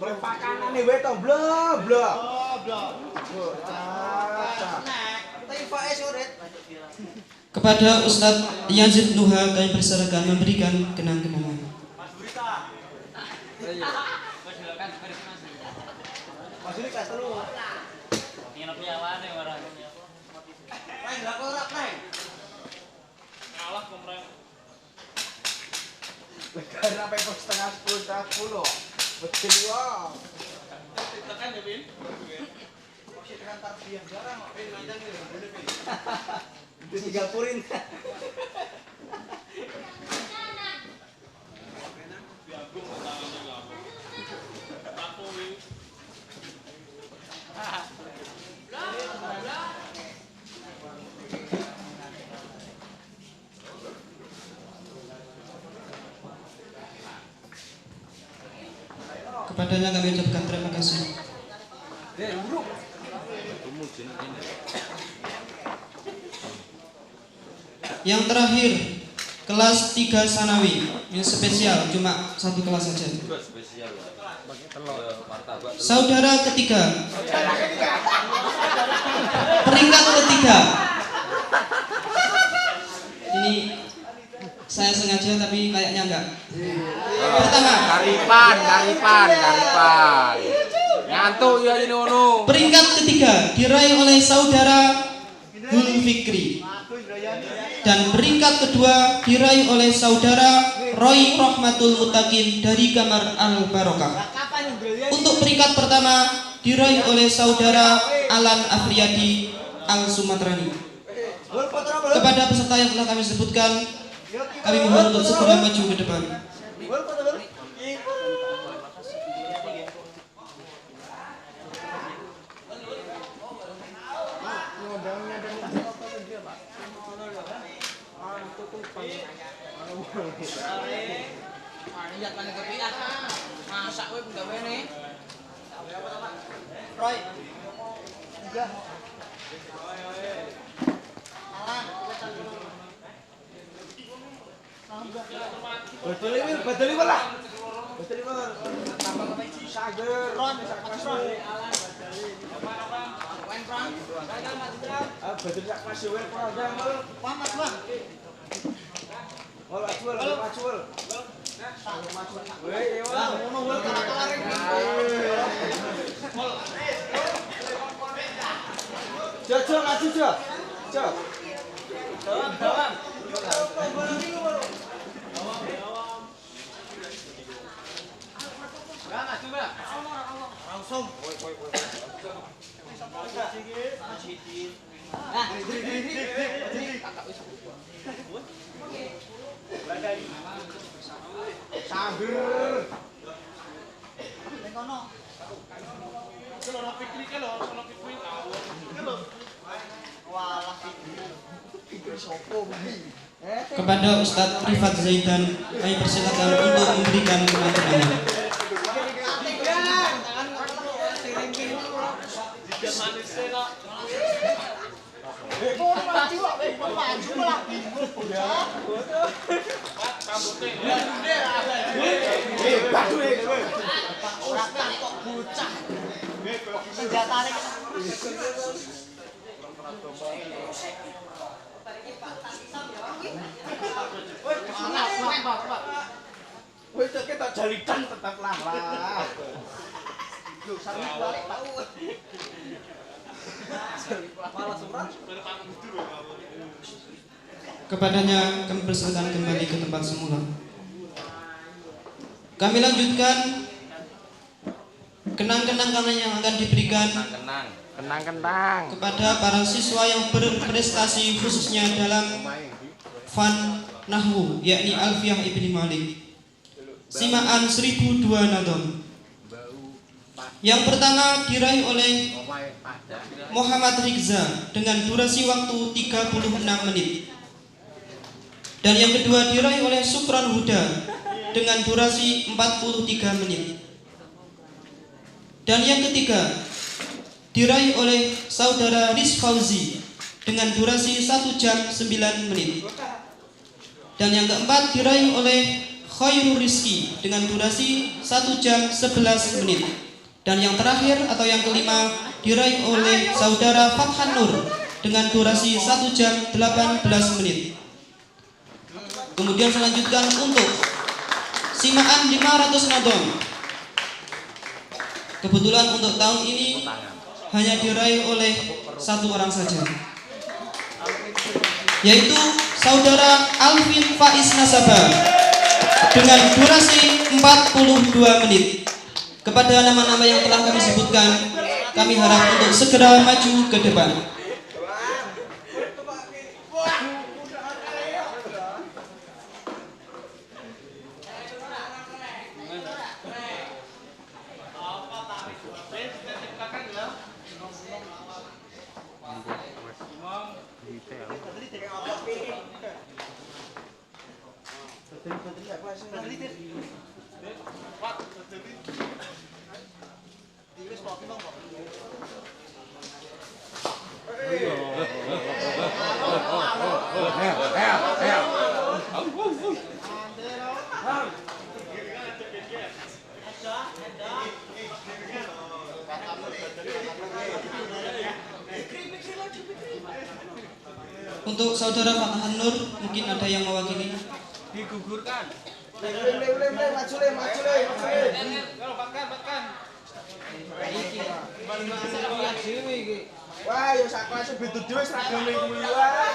Pakanan nih weto bla bla. Kepada Ustadz Yazid Nuha kami persilakan memberikan kenang-kenangan. Mas ini kelas 3. Ingin piawane ora. Main lah kok ora main. Kalah kompreng. Karena sampai setengah 10. Betul wah. Tekan ya, Bin. Masih tekan tarbiyah jarang kok Bin manjang iki boleh Bin. Itu Singapurin. Kepadanya kami ucapkan terima kasih. Yang terakhir, kelas 3 Sanawi. Ini spesial, cuma satu kelas saja. Saudara ketiga. Peringkat ketiga. Ini saya sengaja tapi kayaknya enggak. Pertama, Karipan. Ngantuk ya ini ono. peringkat ketiga diraih oleh saudara Hul Fikri. Dan peringkat kedua diraih oleh saudara Roy Rahmatul Mutakin dari Kamar Al-Barokah. Untuk peringkat pertama diraih oleh saudara Alan Afriyadi Al-Sumatrani. Kepada peserta yang telah kami sebutkan, kami mohon untuk segera maju ke depan. kowe penggaweane. Roy. Enggak. Alan, Betul lah. Tambah Sager, Ron, Ron. Wen Pram. Betul sak masih wae ora Pamat, Bang. Macul. Weh, Ngono wae kelar-kelare. Jo, maju Jo. Jo. Dalam. Langsung. Sager. Ning kono. Sono piknik lho, sono piknik awon. Lho. Walah pikir sopo kuwi? Kepada Ustadz Rifat Zaidan, kami persilakan untuk memberikan penanganan. Woi, kita jalikan tetap lah. Yo, sampe balik Pak. Malah surah. Kepadanya kami persilakan kembali ke tempat semula. Kami lanjutkan kenang-kenang yang akan diberikan Kenang. kepada para siswa yang berprestasi khususnya dalam fan nahwu, yakni Alfiyah Ibni Malik, simaan 1002 nadom. Yang pertama diraih oleh Muhammad Rizza dengan durasi waktu 36 menit. Dan yang kedua diraih oleh Sukron Huda dengan durasi 43 menit. Dan yang ketiga diraih oleh saudara Riz Fauzi dengan durasi 1 jam 9 menit. Dan yang keempat diraih oleh Khairul Rizki dengan durasi 1 jam 11 menit. Dan yang terakhir atau yang kelima diraih oleh saudara Fathan Nur dengan durasi 1 jam 18 menit. Kemudian selanjutkan untuk simaan 500 nadom. Kebetulan untuk tahun ini hanya diraih oleh satu orang saja, yaitu saudara Alvin Faiz Nasabah dengan durasi 42 menit. Kepada nama-nama yang telah kami sebutkan, kami harap untuk segera maju ke depan. Untuk saudara Fathan Nur, mungkin ada yang mewakili. Digugurkan. Maju le. Wah, yo sak kelas betul dhewe seragame kuwi wae.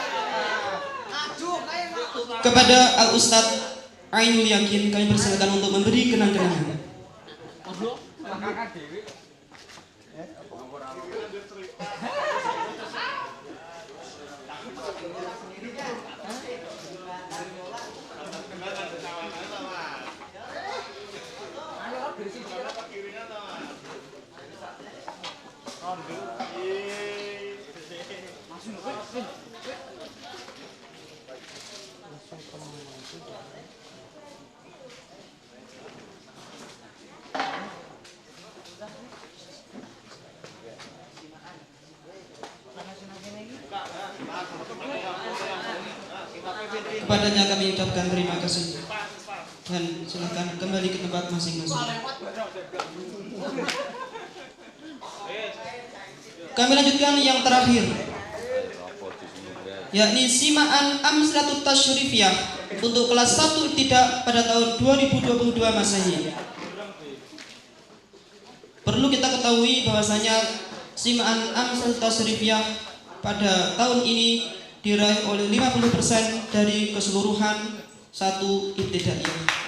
Kepada Al Ustadz Ainul Yakin, kami persilakan untuk memberi kenang-kenangan. Kepadanya kami ucapkan terima kasih. Dan silakan kembali ke tempat masing-masing. Kami lanjutkan yang terakhir, yakni simaan Amslatut Tasyrifiyah untuk kelas 1 Ibtidah pada tahun 2022 Masehi. Perlu kita ketahui bahwasanya simaan Amslatut Tasyrifiyah pada tahun ini diraih oleh 50% dari keseluruhan 1 Ibtidaiyah.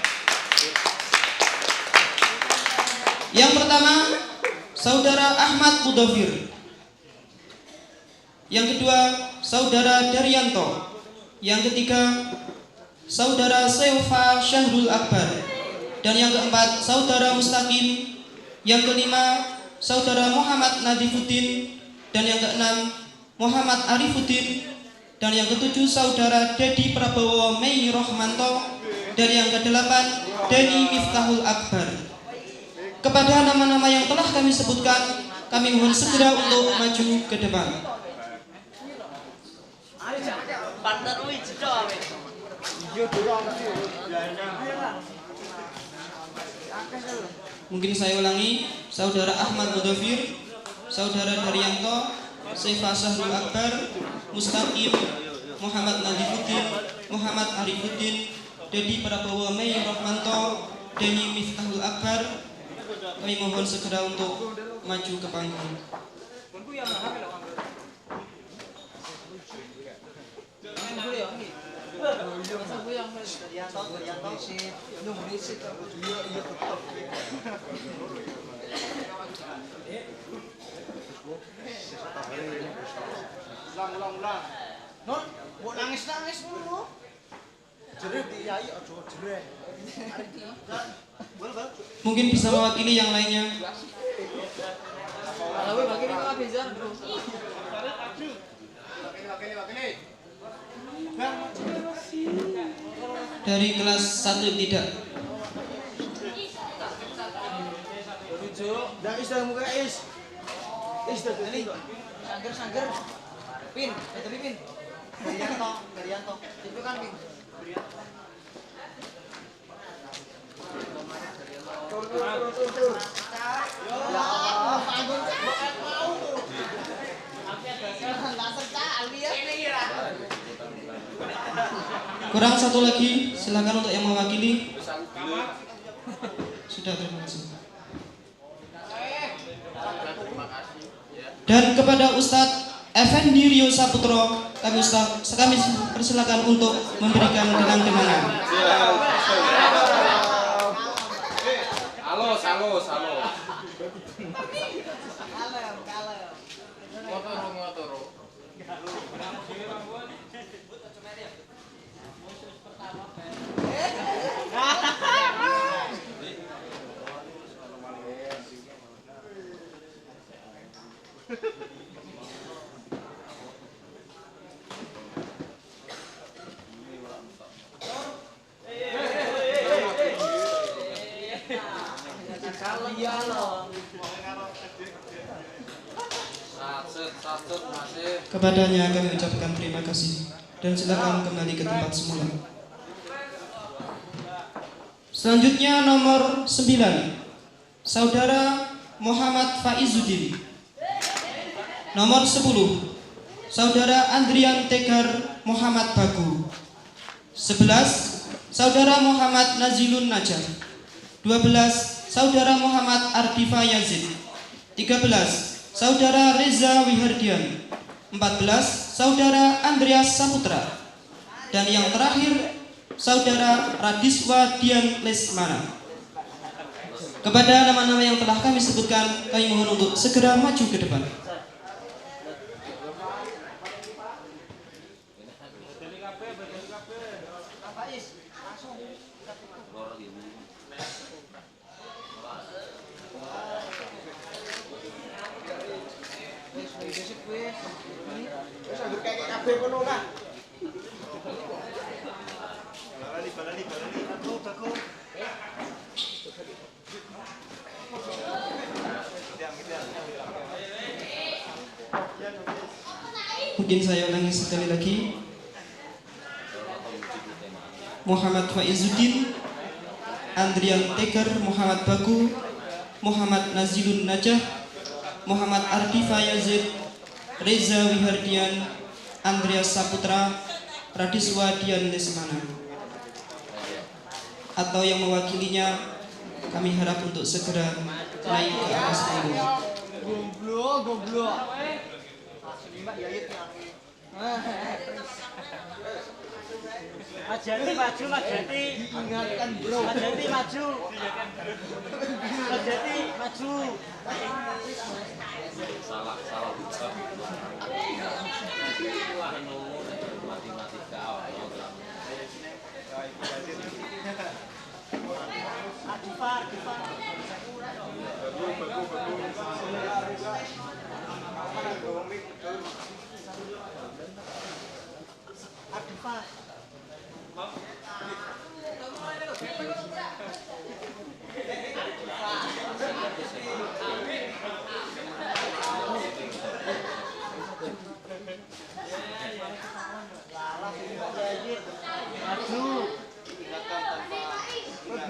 Yang pertama, Saudara Ahmad Mudhafir. Yang kedua, Saudara Daryanto. Yang ketiga, Saudara Seufa Syahrul Akbar. Dan yang keempat, Saudara Mustaqim. Yang kelima, Saudara Muhammad Nadifuddin. Dan yang keenam, Muhammad Arifuddin. Dan yang ketujuh, Saudara Dedi Prabowo Mei Rohmanto. Dan yang kedelapan, Deni Miftahul Akbar. Kepada nama-nama yang telah kami sebutkan, kami mohon segera untuk maju ke depan. Mungkin saya ulangi, Saudara Ahmad Mudhafir, Saudara Daryanto, Seufa Syahrul Akbar, Mustaqim, Muhammad Nadifuddin, Muhammad Arifuddin, Dedi Prabowo Mei Rohmanto, Deni Miftahul Akbar. Kami mohon segera untuk maju ke panggung. Ulang. Non, mau nangis dulu. Jerih diai aja jerih. Mungkin bisa mewakili yang lainnya. Dari kelas 1 tidak. Dah is dah muka is. Is dah ini. Sangger. Pin, tapi Pin. Daryanto. Itu kan Pin. Tur. Ya Allah, panggung mau. Kurang satu lagi, silakan untuk yang mewakili. Sudah, terima kasih. Dan kepada Ustadz Effendi Rio Saputro, kami persilakan untuk memberikan kenang-kenangan. Halo. Motor. Kepadanya kami ucapkan terima kasih dan silakan kembali ke tempat semula. Selanjutnya nomor 9, Saudara Muhammad Faizuddin. Nomor 10, Saudara Andrian Tegar Muhammad Bagu. 11, Saudara Muhammad Nazilun Najah. 12, Saudara Muhammad Ardifa Yazid. 13, Saudara Reza Wihardian. 14, Saudara Andreas Saputra. Dan yang terakhir, Saudara Radiswa Dian Lesmana. Kepada nama-nama yang telah kami sebutkan, kami mohon untuk segera maju ke depan. Mungkin saya ulangi sekali lagi. Muhammad Faizuddin, Andrian Tegar Muhammad Bagu, Muhammad Nazilun Najah, Muhammad Ardifa Yazid, Reza Wihardian, Andreas Saputra, Radiswa Dian Lesmana. Atau yang mewakilinya kami harap untuk segera naik ke atas panggung. Goblok. Majati maju, Majati. Diingatkan bro. Majati maju. Majati maju. Adifa. Maju.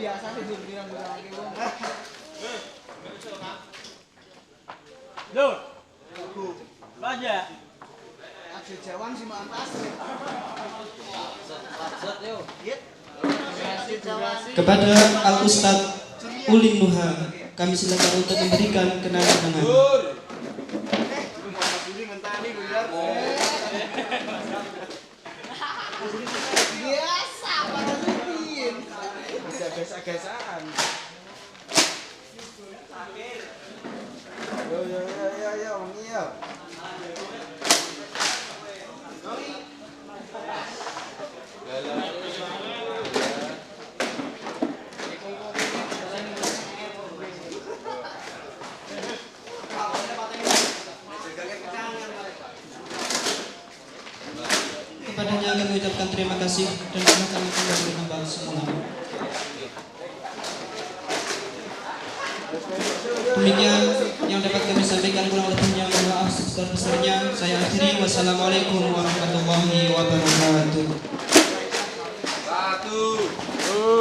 Biasa sih bilang lagi wong. Loh. Aja. Aja jawang sih mantas. Kepada Al Ustadz Ulin Nuha, kami silakan untuk memberikan kenang-kenangan. Biasa, para supin. Bisa biasa-biasaan. Yo, Mio. Kepadanya kami ucapkan terima kasih dan silakan kembali kembali semula. Demikian yang dapat kami sampaikan, kurang lebihnya mohon maaf sebesar-besarnya. Saya akhiri, wassalamualaikum warahmatullahi wabarakatuh.